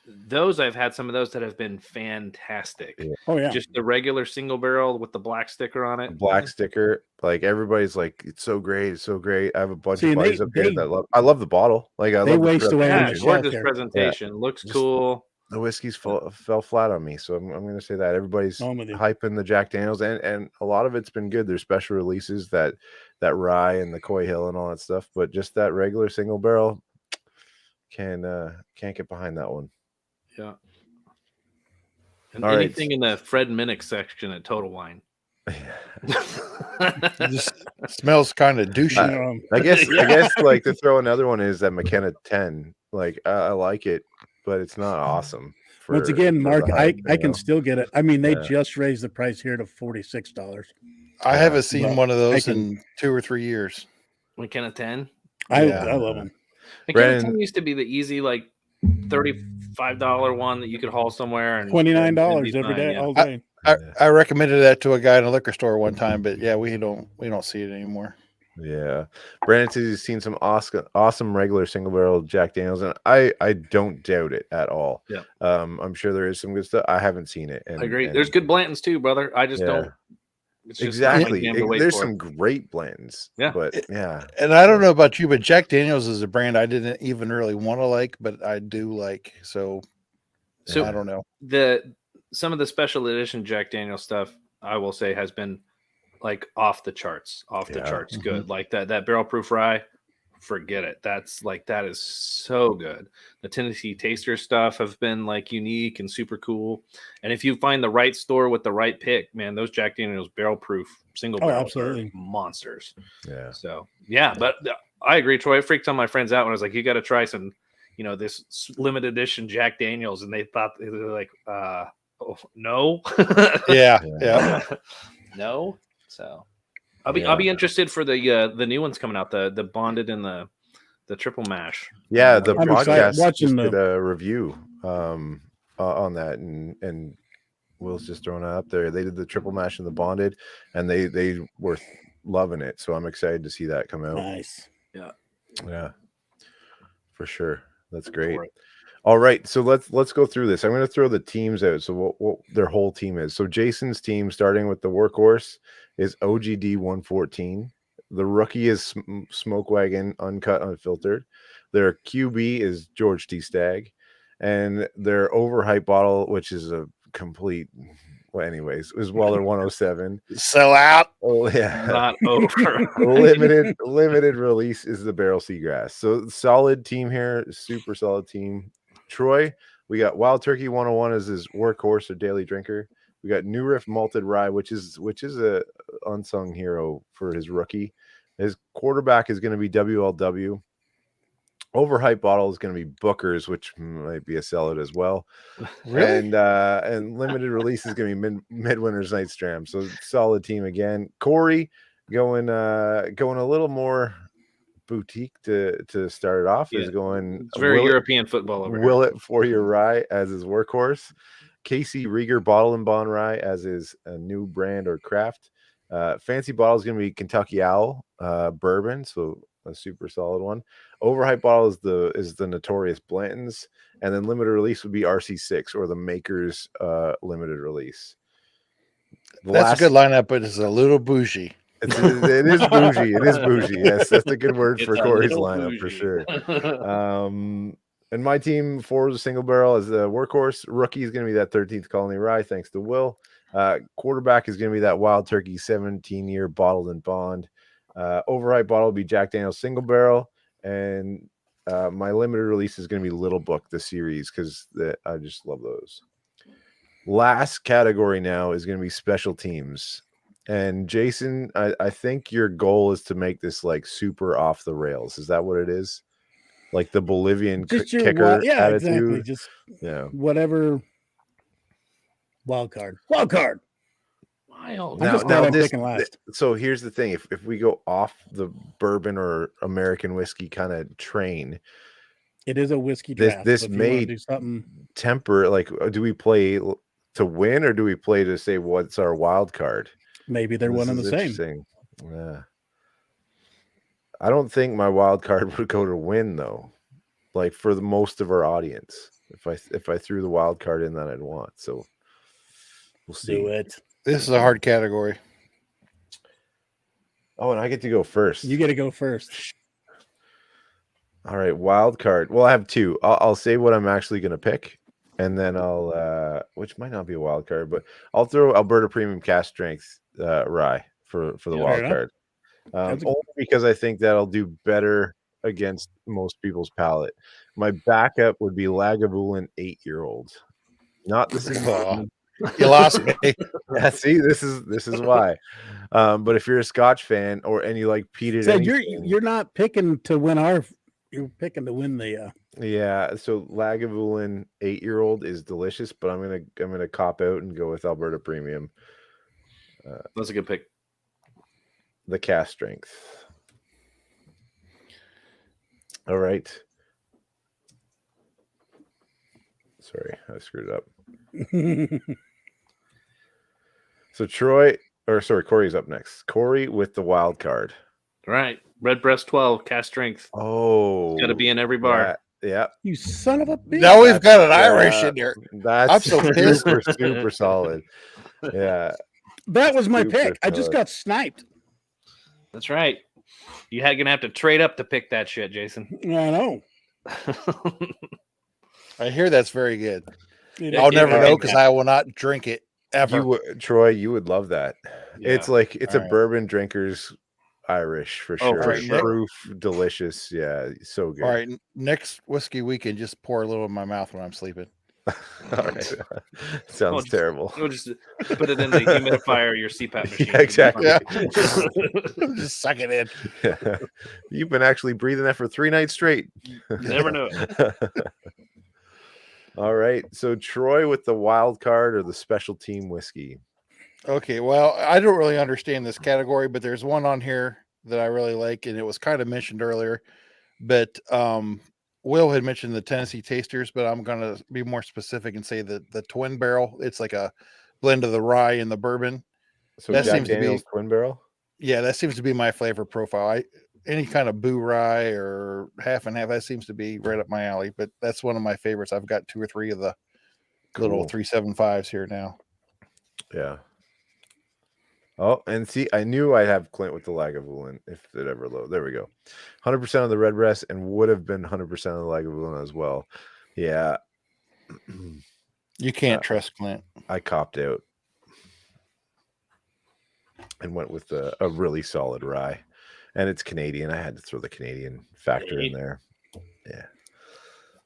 Those I've had some of those that have been fantastic. Yeah. Oh yeah, just the regular single barrel with the black sticker on it. Black sticker, like everybody's like, it's so great, it's so great. I have a bunch of buddies up here that love. I love the bottle. Like I love waste away on the gorgeous presentation. Looks cool. The whiskey's fell flat on me, so I'm going to say that everybody's hyping the Jack Daniels, and a lot of it's been good. There's special releases that rye and the Coy Hill and all that stuff, but just that regular single barrel can't get behind that one. Yeah. And anything in the Fred Minnick section at Total Wine. It just smells kind of douchey. I guess like to throw another one is that McKenna 10. Like I like it, but it's not awesome. Once again, Mark, I can still get it. I mean, they just raised the price here to $46. I haven't seen one of those in 2 or 3 years. McKenna 10. I love them. McKenna 10 used to be the easy like $35 one that you could haul somewhere, and $29 every day, all day. I recommended that to a guy in a liquor store one time, but yeah, we don't see it anymore. Yeah, Brandon says he's seen some awesome regular single barrel Jack Daniels, and I don't doubt it at all. Yeah, I'm sure there is some good stuff. I haven't seen it. I agree. There's good Blantons too, brother. I just don't. It's just exactly. There's some great blends. Yeah, but yeah. And I don't know about you, but Jack Daniels is a brand I didn't even really want to like, but I do like. So I don't know. Some of the special edition Jack Daniels stuff, I will say, has been like off the charts good. Like that barrel proof rye, forget it. That is so good. The Tennessee Taster stuff have been like unique and super cool. And if you find the right store with the right pick, man, those Jack Daniels barrel proof single barrels are monsters. Yeah. So but I agree, Troy. It freaked some of my friends out when I was like, you got to try some, this limited edition Jack Daniels, and they thought they were like, oh no. yeah. No. So I'll be interested for the new ones coming out, the bonded and the triple mash. Yeah, the podcast just did a review on that, and Will's just throwing it up there. They did the triple mash and the bonded, and they were loving it. So I'm excited to see that come out. Nice. Yeah, for sure. That's great. All right, so let's go through this. I'm going to throw the teams out. So what their whole team is. So Jason's team, starting with the workhorse, is OGD 114. The rookie is Smoke Wagon Uncut Unfiltered. Their QB is George T. Stagg, and their overhyped bottle, which is a complete Well, anyways, it was Weller 107. Sell out. Oh yeah, Not over. limited release is the barrel seagrass. So solid team here, super solid team. Troy, we got Wild Turkey 101 as his workhorse or daily drinker. We got New Riff Malted Rye, which is a unsung hero for his rookie. His quarterback is going to be WLW. Overhyped bottle is going to be Booker's, which might be a sellout as well. Really? And limited release is going to be Midwinter's Night Stram. So solid team again. Corey going a little more boutique to start it off. Yeah, is going it's very European football over Will It For Your Rye as his workhorse. Casey Rieger Bottle and Bond Rye as his new brand or craft. Fancy bottle is going to be Kentucky Owl bourbon, so a super solid one. Overhyped bottle is the notorious Blanton's, and then limited release would be RC6 or the Maker's limited release. That's a good lineup, but it's a little bougie. It is bougie. It is bougie. Yes, that's a good word for Corey's lineup bougie. for sure. And my team for the single barrel is the workhorse. Rookie is going to be that 13th Colony Rye, thanks to Will. Quarterback is going to be that Wild Turkey 17-year bottled and bond. Overhyped bottle will be Jack Daniel's single barrel, and my limited release is going to be Little Book, the series, because I just love those. Last category now is going to be special teams. And Jason, I think your goal is to make this like super off the rails. Is that what it is? Like the Bolivian kicker yeah, attitude? Exactly. Just whatever. Wild card. Now picking last. So here's the thing: if we go off the bourbon or American whiskey kind of train, it is a whiskey draft. This may do something temper. Like, do we play to win or do we play to say what's our wild card? Maybe they're one and the same. Yeah. I don't think my wild card would go to win though. Like for the most of our audience, if I threw the wild card in that I'd want. So we'll see. Do it. This is a hard category. Oh, and I get to go first. You get to go first. All right, wild card. Well, I have two. I'll say what I'm actually going to pick, and then I'll, which might not be a wild card, but I'll throw Alberta Premium Cask Strength Rye for the wild card. Only because I think that'll do better against most people's palate. My backup would be Lagavulin 8-year-old. Not the same. You lost me. Yeah, see, this is why. But if you're a Scotch fan and you like peated, so you're not picking to win you're picking to win the. Yeah, so Lagavulin 8-year-old is delicious, but I'm gonna cop out and go with Alberta Premium. That's a good pick. The Cask Strength. All right. Sorry, I screwed up. So Corey's up next. Corey with the wild card. Right. Redbreast 12, Cask Strength. Oh. Got to be in every bar. Yeah. You son of a bitch. Now we've got an Irish in here. I'm so pissed. Super solid. Yeah. That was my pick. I just got sniped. That's right. You had gonna have to trade up to pick that shit, Jason. I know. I hear that's very good. I'll never know because I will not drink it ever. Troy, you would love that. Yeah. It's a bourbon drinker's Irish for sure. For sure. Proof, delicious. Yeah, so good. All right, next whiskey weekend, just pour a little in my mouth when I'm sleeping. All right. Sounds terrible. You'll just put it in the humidifier, your CPAP machine. Yeah, exactly. Yeah. Just suck it in. Yeah. You've been actually breathing that for 3 nights straight. Never know it. All right. So Troy with the wild card or the special team whiskey. Okay. Well, I don't really understand this category, but there's one on here that I really like, and it was kind of mentioned earlier. But Will had mentioned the Tennessee Tasters, but I'm going to be more specific and say the twin barrel. It's like a blend of the rye and the bourbon. So that seems Daniel's to be twin barrel. Yeah, that seems to be my flavor profile. Any kind of boo rye or half and half, that seems to be right up my alley. But that's one of my favorites. I've got 2 or 3 of the little 375s here now. Yeah. Oh, and see, I knew I'd have Clint with the Lagavulin if it ever load. There we go. 100% of the Redbreast and would have been 100% of the Lagavulin as well. Yeah. You can't trust Clint. I copped out. and went with a really solid rye. And it's Canadian. I had to throw the Canadian factor in there. Yeah.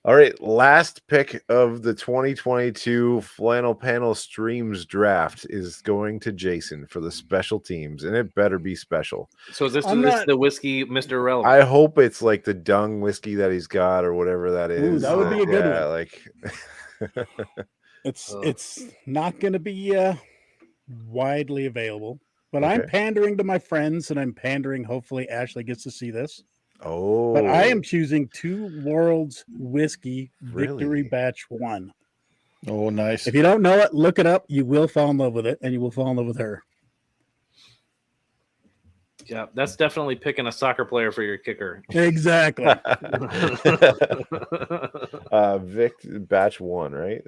All right. Last pick of the 2022 Flannel Panel Streams draft is going to Jason for the special teams, and it better be special. So is this the whiskey, Mr. Relevant? I hope it's like the dung whiskey that he's got or whatever that is. Ooh, that would be a good one. Like it's not going to be widely available, but I'm pandering to my friends, and I'm pandering. Hopefully, Ashley gets to see this. Oh, but I am choosing Two Worlds Whiskey Victory Batch 1. Oh, nice. If you don't know it, look it up. You will fall in love with it, and you will fall in love with her. Yeah, that's definitely picking a soccer player for your kicker. Exactly. Vic Batch 1, right?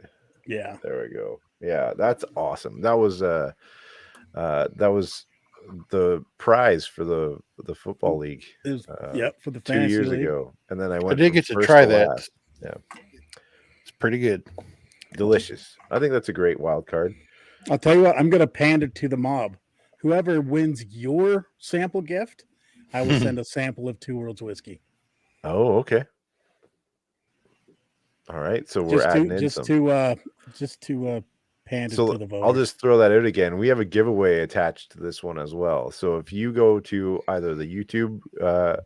Yeah. There we go. Yeah, that's awesome. That was the prize for the football league. For the 2 years league. ago, and then I did get to try that. Last. Yeah, it's pretty good, delicious. I think that's a great wild card. I'll tell you what, I'm going to pander to the mob. Whoever wins your sample gift, I will send a sample of Two Worlds whiskey. Oh, okay. All right, so we're adding in just to pander to the voters. I'll just throw that out again. We have a giveaway attached to this one as well. So if you go to either the YouTube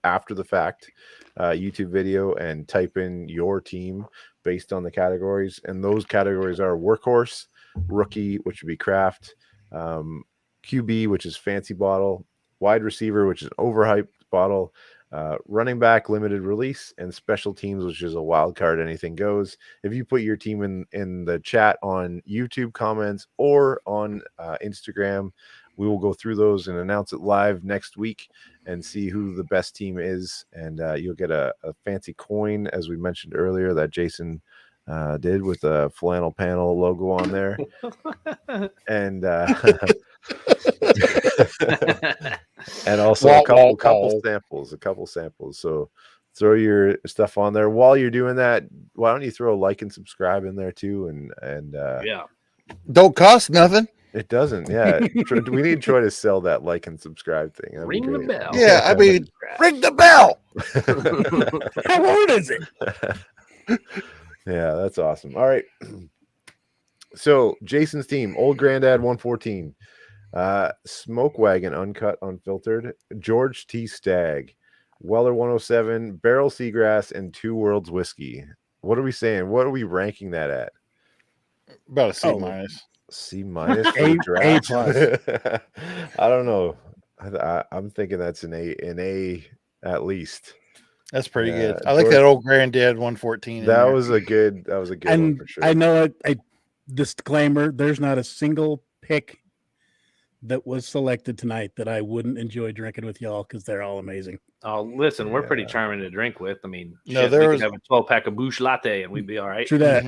after the fact YouTube video and type in your team based on the categories, and those categories are workhorse, rookie, which would be craft, QB, which is fancy bottle, wide receiver, which is overhyped bottle, running back, limited release, and special teams, which is a wild card, anything goes. If you put your team in the chat on YouTube comments or on Instagram, we will go through those and announce it live next week and see who the best team is. And you'll get a fancy coin, as we mentioned earlier, that Jason did with a Flannel Panel logo on there. And and also a couple samples. So throw your stuff on there. While you're doing that, why don't you throw a like and subscribe in there too? And yeah, don't cost nothing. It doesn't. Yeah, we need Troy to sell that like and subscribe thing. That'd ring the bell. Yeah, I mean, ring the bell. How old is it? Yeah, that's awesome. All right. So Jason's team: Old Grandad 114, Smoke Wagon Uncut Unfiltered, George T. Stagg, Weller 107, Barrel Seagrass, and Two Worlds Whiskey. What are we saying? What are we ranking that at? About a C minus. C minus. A plus. I don't know. I'm thinking that's an A at least. That's pretty good. I like that Old Granddad 114. That was a good one for sure. I know disclaimer, there's not a single pick that was selected tonight that I wouldn't enjoy drinking with y'all because they're all amazing. Oh, listen, we're pretty charming to drink with. I mean, we could have a 12-pack of Boosh Latte and we'd be all right. True that.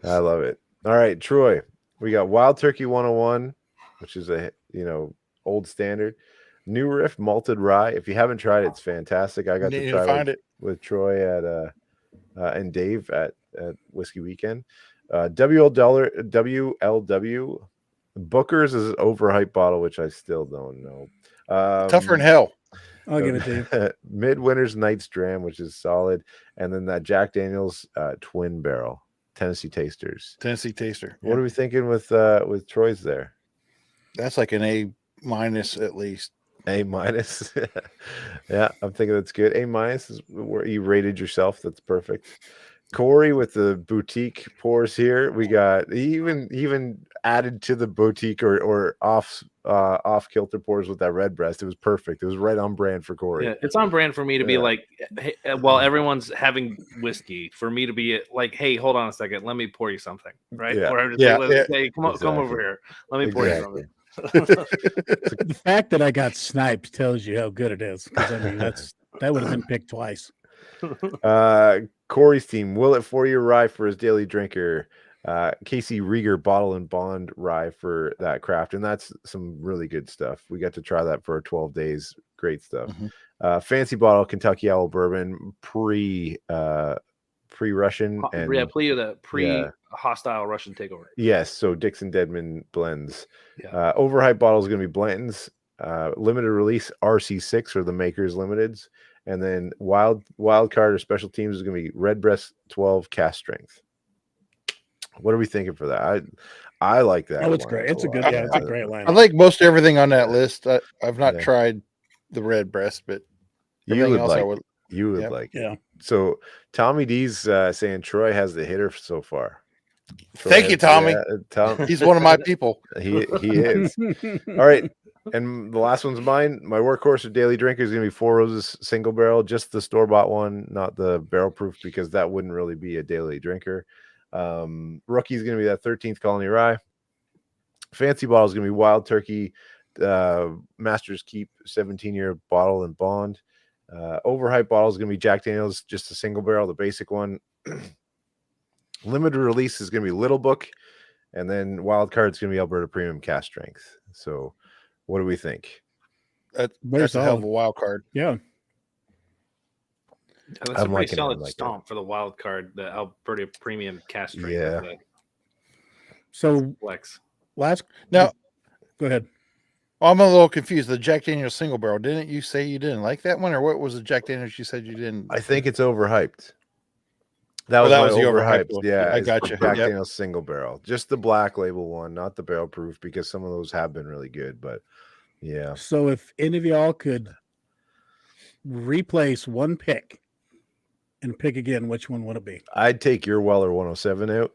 I love it. All right, Troy, we got Wild Turkey 101, which is a old standard. New Riff Malted Rye. If you haven't tried it, it's fantastic. I got to try it with Troy at and Dave at Whiskey Weekend. WLW Booker's is an overhyped bottle, which I still don't know. Tougher than hell. I'll give it to you. Midwinter's Night's Dram, which is solid, and then that Jack Daniel's Twin Barrel Tennessee Taster. Yeah. What are we thinking with Troy's there? That's like an A minus at least. A minus. Yeah, I'm thinking that's good. A minus is where you rated yourself. That's perfect. Corey with the boutique pours here. We got even added to the boutique or off kilter pours with that red breast. It was perfect. It was right on brand for Corey. Yeah, it's on brand for me to be like, hey, while everyone's having whiskey, for me to be like, hey, hold on a second, let me pour you something, right? Yeah. Or hey, come over here, let me pour you something. The fact that I got sniped tells you how good it is. Because I mean, that would have been picked twice. Corey's team: Willet 4-year rye for his daily drinker. Casey Rieger bottle and bond rye for that craft, and that's some really good stuff. We got to try that for 12 days. Great stuff. Fancy bottle Kentucky Owl bourbon pre pre-Russian and pre-hostile Russian takeover. Yes, so Dixon Deadman blends. Yeah. Overhyped bottle is going to be Blanton's. Limited release RC6 or the Makers Limiteds, and then wild card or special teams is going to be Redbreast 12 cast strength. What are we thinking for that? I like that. Oh, it's great. It's a good. Yeah, it's a great line. I like most everything on that list. I've not tried the Redbreast, but you would else like. I would. You would like. Yeah. So Tommy D's saying Troy has the hitter so far. Thank you, Tommy. He's one of my people. He is. All right. And the last one's mine. My workhorse or daily drinker is going to be Four Roses single barrel, just the store-bought one, not the barrel proof, because that wouldn't really be a daily drinker. Rookie is going to be that 13th Colony Rye. Fancy bottle is going to be Wild Turkey Master's Keep 17-year bottle and bond. Overhyped bottle is going to be Jack Daniels, just a single barrel, the basic one. Limited release is going to be Little Book, and then wild card is going to be Alberta Premium Cast Strength. So, what do we think? That's a hell of a wild card. Yeah. That's a pretty solid stomp for the wild card, the Alberta Premium Cast Strength. Yeah. So, flex. Go ahead. I'm a little confused. The Jack Daniels single barrel, didn't you say you didn't like that one, or what was the Jack Daniels you said you didn't? I think it's overhyped. That was the overhyped one. Yeah, I got you. Jack Daniels single barrel, just the black label one, not the barrel proof, because some of those have been really good. But yeah. So if any of y'all could replace one pick and pick again, which one would it be? I'd take your Weller 107 out,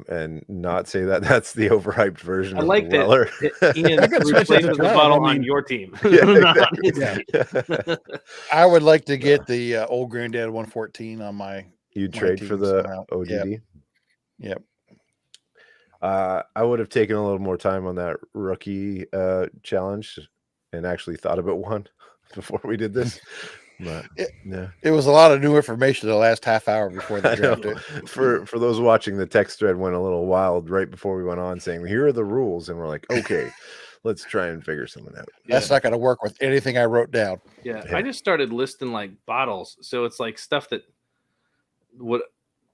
and not say that that's the overhyped version. I like of the Weller. that Ian replaces the bottle on your team. I would like to get the Old Granddad 114 on my. You'd trade for the somehow. ODD. Yep. I would have taken a little more time on that rookie challenge and actually thought about one before we did this. But it was a lot of new information the last half hour before the draft. For those watching, the text thread went a little wild right before we went on, saying, "Here are the rules," and we're like, "Okay, let's try and figure something out." That's not going to work with anything I wrote down. Yeah, I just started listing like bottles, so it's like stuff that would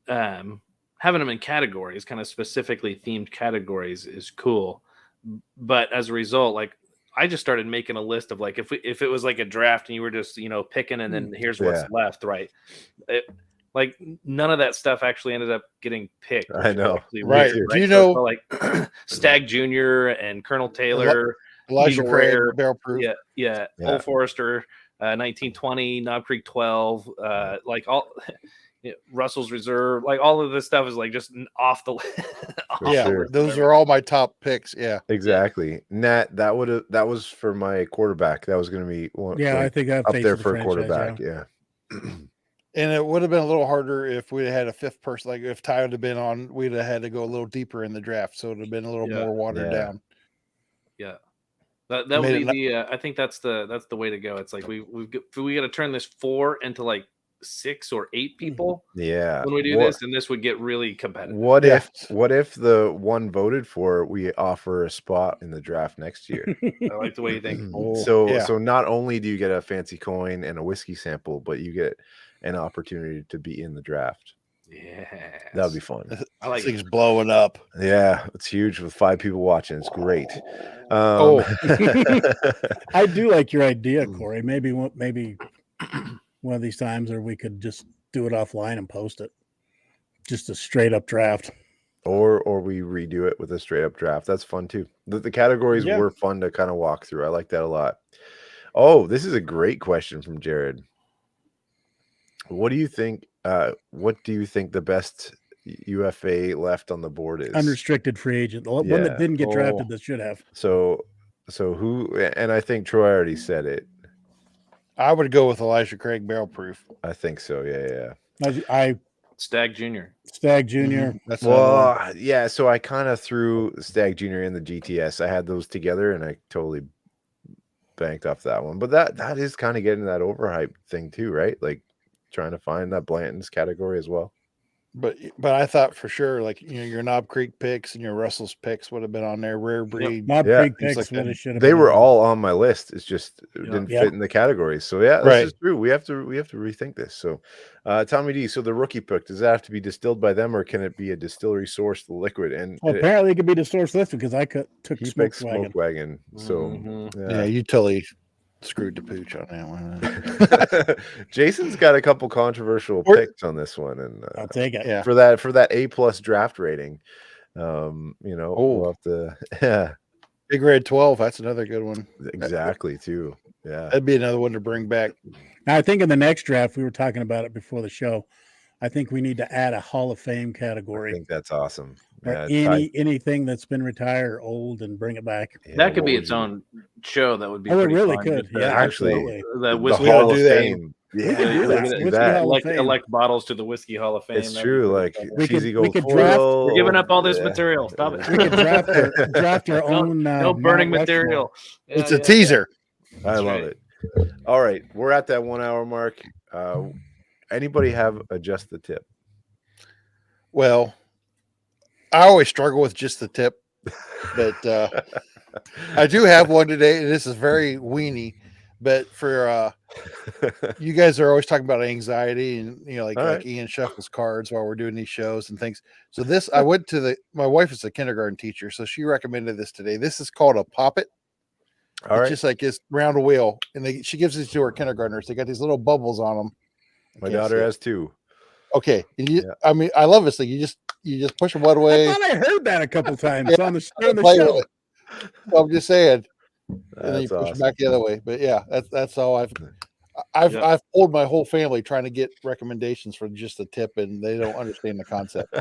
having them in categories, kind of specifically themed categories, is cool. But as a result, like, I just started making a list of like, if it was like a draft and you were just, picking and then here's what's left, right? Like none of that stuff actually ended up getting picked. I know. Right. Do you know like Stag Jr. and Colonel Taylor, Elijah Craig, barrel proof. Yeah. Old Forester, 1920, Knob Creek 12, like all Russell's Reserve, like all of this stuff is like just off the sure. Those are all my top picks. Yeah, exactly. Nat, that was for my quarterback. That was going to be one. Yeah, I think up there for a quarterback. Yeah. And it would have been a little harder if we had a fifth person. Like if Ty would have been on, we'd have had to go a little deeper in the draft, so it would have been a little more watered down. Yeah, that would be the. I think that's the way to go. It's like we got to turn this 4 into like 6 or 8 people. Yeah, when we do this, and this would get really competitive. What if the one voted for, we offer a spot in the draft next year? I like the way you think. So not only do you get a fancy coin and a whiskey sample, but you get an opportunity to be in the draft. Yeah, that would be fun. I like things blowing up. Yeah, it's huge with 5 people watching. It's great. I do like your idea, Corey. Maybe one of these times, or we could just do it offline and post it. Just a straight up draft. Or we redo it with a straight up draft. That's fun too. The categories were fun to kind of walk through. I like that a lot. Oh, this is a great question from Jared. What do you think? What do you think the best UFA left on the board is? Unrestricted free agent. The one that didn't get drafted that should have. So who? And I think Troy already said it. I would go with Elijah Craig barrel proof. I think so. Yeah. I Stag Jr. Mm-hmm. That's so I kind of threw Stag Jr. in the GTS. I had those together and I totally banked off that one. But that is kind of getting that overhyped thing too, right? Like trying to find that Blanton's category as well. But I thought for sure, like, your Knob Creek picks and your Russell's picks would have been on there. Rare breed. Knob Yeah. Creek picks like would have should have. They were all on my list. It's just it Yeah. didn't fit in the categories. So yeah, this Right. is true. We have to rethink this. So Tommy D, so the rookie pick, does that have to be distilled by them, or can it be a distillery sourced liquid? And Well, apparently it could be the source listed because I took he Smoke picked Smoke Wagon. So Yeah, you totally screwed the pooch on that one. Jason's got a couple controversial picks on this one, and I'll take it. Yeah. for that A+ draft rating. We'll have to Big Red 12, that's another good one. exactly too. Yeah. That'd be another one to bring back. Now, I think in the next draft, we were talking about it before the show. I think we need to add a Hall of Fame category. I think that's awesome. Or Yeah, anything that's been retired or old and bring it back. yeah, That could what be would its you- own show. That would be. Oh, it pretty really fun. could. Just, Yeah, actually, absolutely. the the whiskey Hall Hall of of that. Fame. Yeah, We could do that. let's do Whiskey that. Hall of Fame. Elect bottles to the Whiskey Hall of Fame. It's That'd be true. pretty Like fun. We cheesy could- gold we could draft- foil. We're giving up all this Yeah. material. Stop it. We could draft our own no burning Mount Rushmore. material. Yeah, It's a yeah, teaser. I That's love right. it. All right, we're at that 1 hour mark. Anybody have just the tip? Well, I always struggle with just the tip, but I do have one today, and this is very weenie. But for you guys are always talking about anxiety, and All like right. Ian shuffles cards while we're doing these shows and things. So this, I went to my wife is a kindergarten teacher, so she recommended this today. This is called a poppet. All It's right. just like this round wheel, and she gives these to her kindergartners. They got these little bubbles on them. My daughter has two. Okay, and Yeah. I mean, I love this thing. You just push them one way. I thought I heard that a couple times on the play show. with it. So I'm just saying, and then you That's push awesome. them back the other way. But yeah, that's all I've pulled my whole family trying to get recommendations for just the tip, and they don't understand the concept.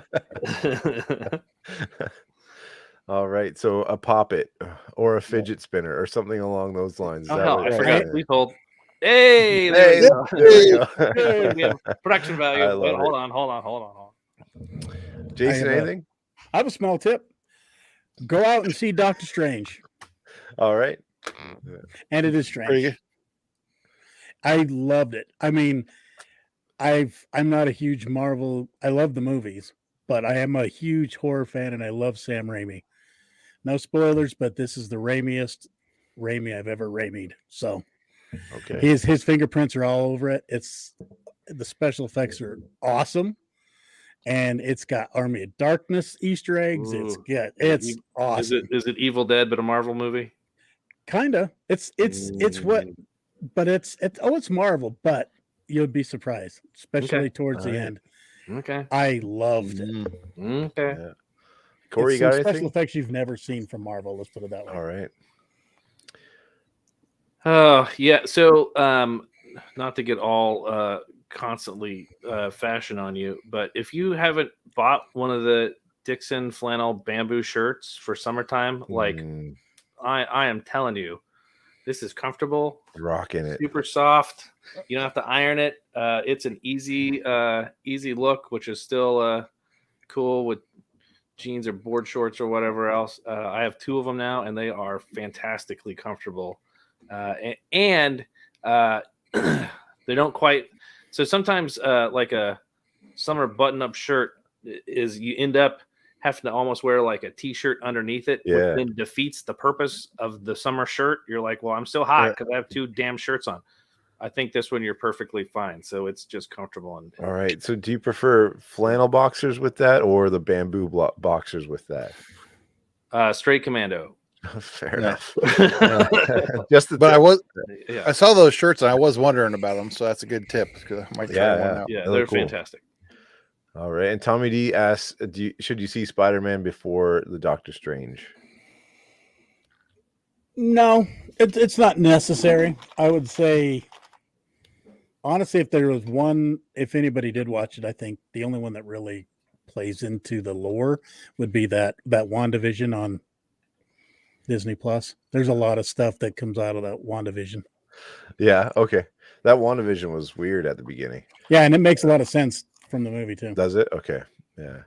All right, so a poppet or a fidget spinner or something along those lines. Is Oh that hell, what I it's forgot. called? We told. Hey, there Hey, we go. there we go. Hey, we have production value. I love Wait, it. hold on. Jason, I have a- anything? I have a small tip. Go out and see Doctor Strange. All right. And it is Pretty strange. good. I loved it. I mean, I'm not a huge Marvel. I love the movies, but I am a huge horror fan, and I love Sam Raimi. No spoilers, but this is the Raimiest Raimi I've ever Raimied. So Okay. his fingerprints are all over it. It's the special effects are awesome, and it's got Army of Darkness Easter eggs. It's Ooh. good. It's awesome. Is it Evil Dead but a Marvel movie? Kinda. It's what, but it's Marvel, but you'll be surprised, especially towards the All right. end. Okay. I loved it. Okay. Yeah. Corey, It's you got some special anything? effects you've never seen from Marvel. Let's put it that way. All right. Oh yeah. So not to get all constantly fashion on you, but if you haven't bought one of the Dixon flannel bamboo shirts for summertime, like I am telling you, this is comfortable, Rocking it. super soft. You don't have to iron it. It's an easy look, which is still cool with jeans or board shorts or whatever else. I have two of them now, and they are fantastically comfortable. And they don't quite. So sometimes, like a summer button-up shirt is you end up having to almost wear like a t-shirt underneath it, Yeah. which then defeats the purpose of the summer shirt. You're like, well, I'm still hot because I have two damn shirts on. I think this one you're perfectly fine. So it's just comfortable. And All right. So do you prefer flannel boxers with that or the bamboo boxers with that? straight commando. Fair Yeah. enough. Just the But tip. I saw those shirts and I was wondering about them, so that's a good tip. 'Cause I might try Yeah, one yeah. out. Yeah, They they're look cool. fantastic. All right. And Tommy D asks, should you see Spider-Man before the Doctor Strange? No, it's not necessary. I would say, honestly, if there was one, if anybody did watch it, I think the only one that really plays into the lore would be that WandaVision on Disney Plus. There's a lot of stuff that comes out of that WandaVision. Yeah. Okay. That WandaVision was weird at the beginning. Yeah, and it makes a lot of sense from the movie too. Does it? Okay. Yeah.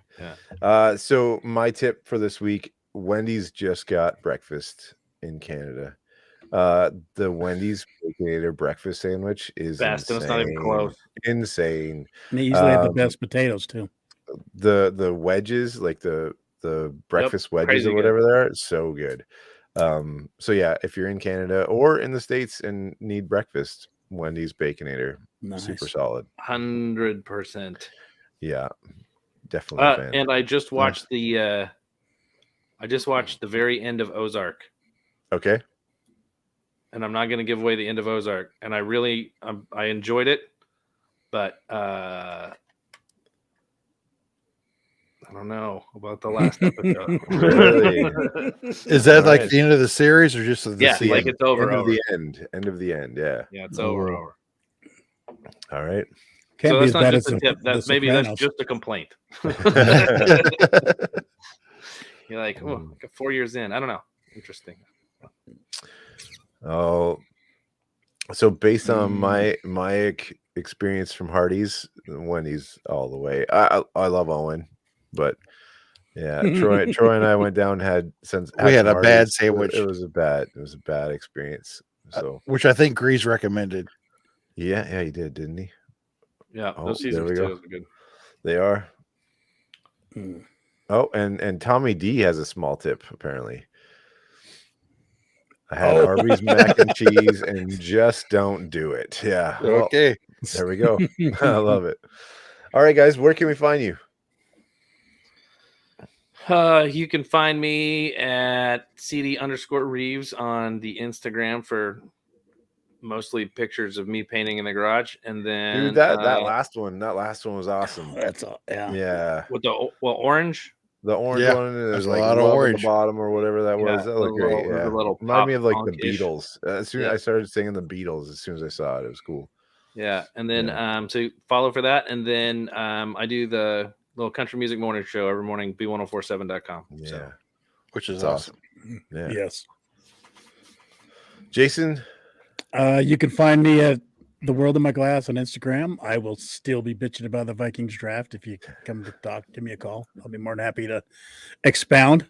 Yeah. So my tip for this week, Wendy's just got breakfast in Canada. The Wendy's Baconator breakfast sandwich is Best, and it's not even close. Insane. And they usually have the best potatoes too. the wedges, like the breakfast wedges or crazy whatever they are, so good. So yeah, if you're in Canada or in the States and need breakfast, Wendy's Baconator, super solid. 100%. Yeah, definitely a fan. And I just watched the very end of Ozark. Okay. And I'm not going to give away the end of Ozark. And I really, I enjoyed it, but I don't know about the last episode. Really? Is that like the end of the series or just the season? Like it's over. End of the end. End of the end. Yeah. Yeah, it's over. All right. Can't so be that's not just a tip. that's just a complaint. You're like, oh, 4 years in. I don't know. Interesting. Oh, so based on my experience from Hardee's, Wendy's all the way. I love Owen, but yeah, Troy and I went down and we had a Hardee's. bad sandwich. It was a bad experience. So which I think Grease recommended. Yeah, he did, didn't he? Yeah, those season potatoes are good. They are. Oh, and Tommy D has a small tip apparently. I had Arby's mac and cheese and just don't do it. Yeah. Okay. Well, there we go. I love it. All right, guys, where can we find you? You can find me at CD_Reeves on the Instagram for mostly pictures of me painting in the garage. And then dude, that last one was awesome. That's all. Yeah. With the orange. The orange one is a like lot of orange at the bottom or whatever that was. That looked great. Yeah. Remind me of like the Beatles. As soon as I started singing the Beatles, as soon as I saw it, it was cool. Yeah. And then so follow for that. And then I do the little country music morning show every morning, b1047.com. Yeah. So, which is awesome. Yeah. Yes. Jason? You can find me at The World in My Glass on Instagram. I will still be bitching about the Vikings draft. If you come to talk, give me a call. I'll be more than happy to expound.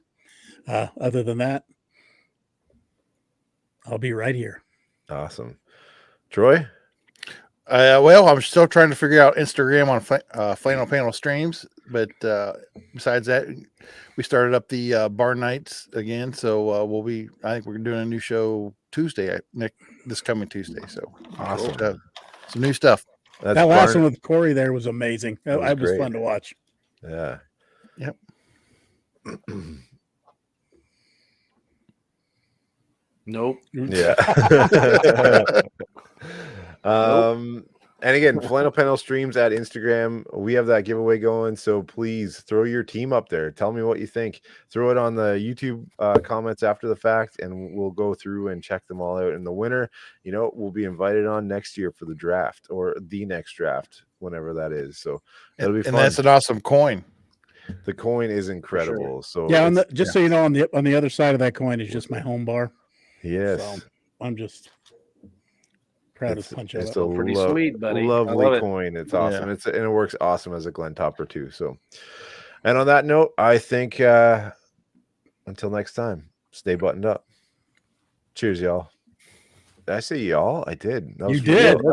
Other than that, I'll be right here. Awesome. Troy? Well, I'm still trying to figure out Instagram on Flannel Panel streams, but besides that, we started up the bar nights again. So I think we're doing a new show Tuesday, this coming Tuesday. So awesome. Some new stuff. That last one with Corey there was amazing. It was fun to watch. Yeah. Yep. Nope. Yeah. And again, Flannel Panel streams at Instagram. We have that giveaway going, so please throw your team up there. Tell me what you think. Throw it on the YouTube comments after the fact, and we'll go through and check them all out. And the winner, will be invited on next year for the draft or the next draft, whenever that is. So it'll be fun. And that's an awesome coin. The coin is incredible. Sure. So yeah, so you know, on the other side of that coin is just my home bar. Yes, so I'm just proud as punch. It's a pretty sweet, buddy. Lovely coin. It's awesome. And it works awesome as a Glen topper too. So, and on that note, I think until next time, stay buttoned up. Cheers, y'all. Did I say y'all? I did. You did.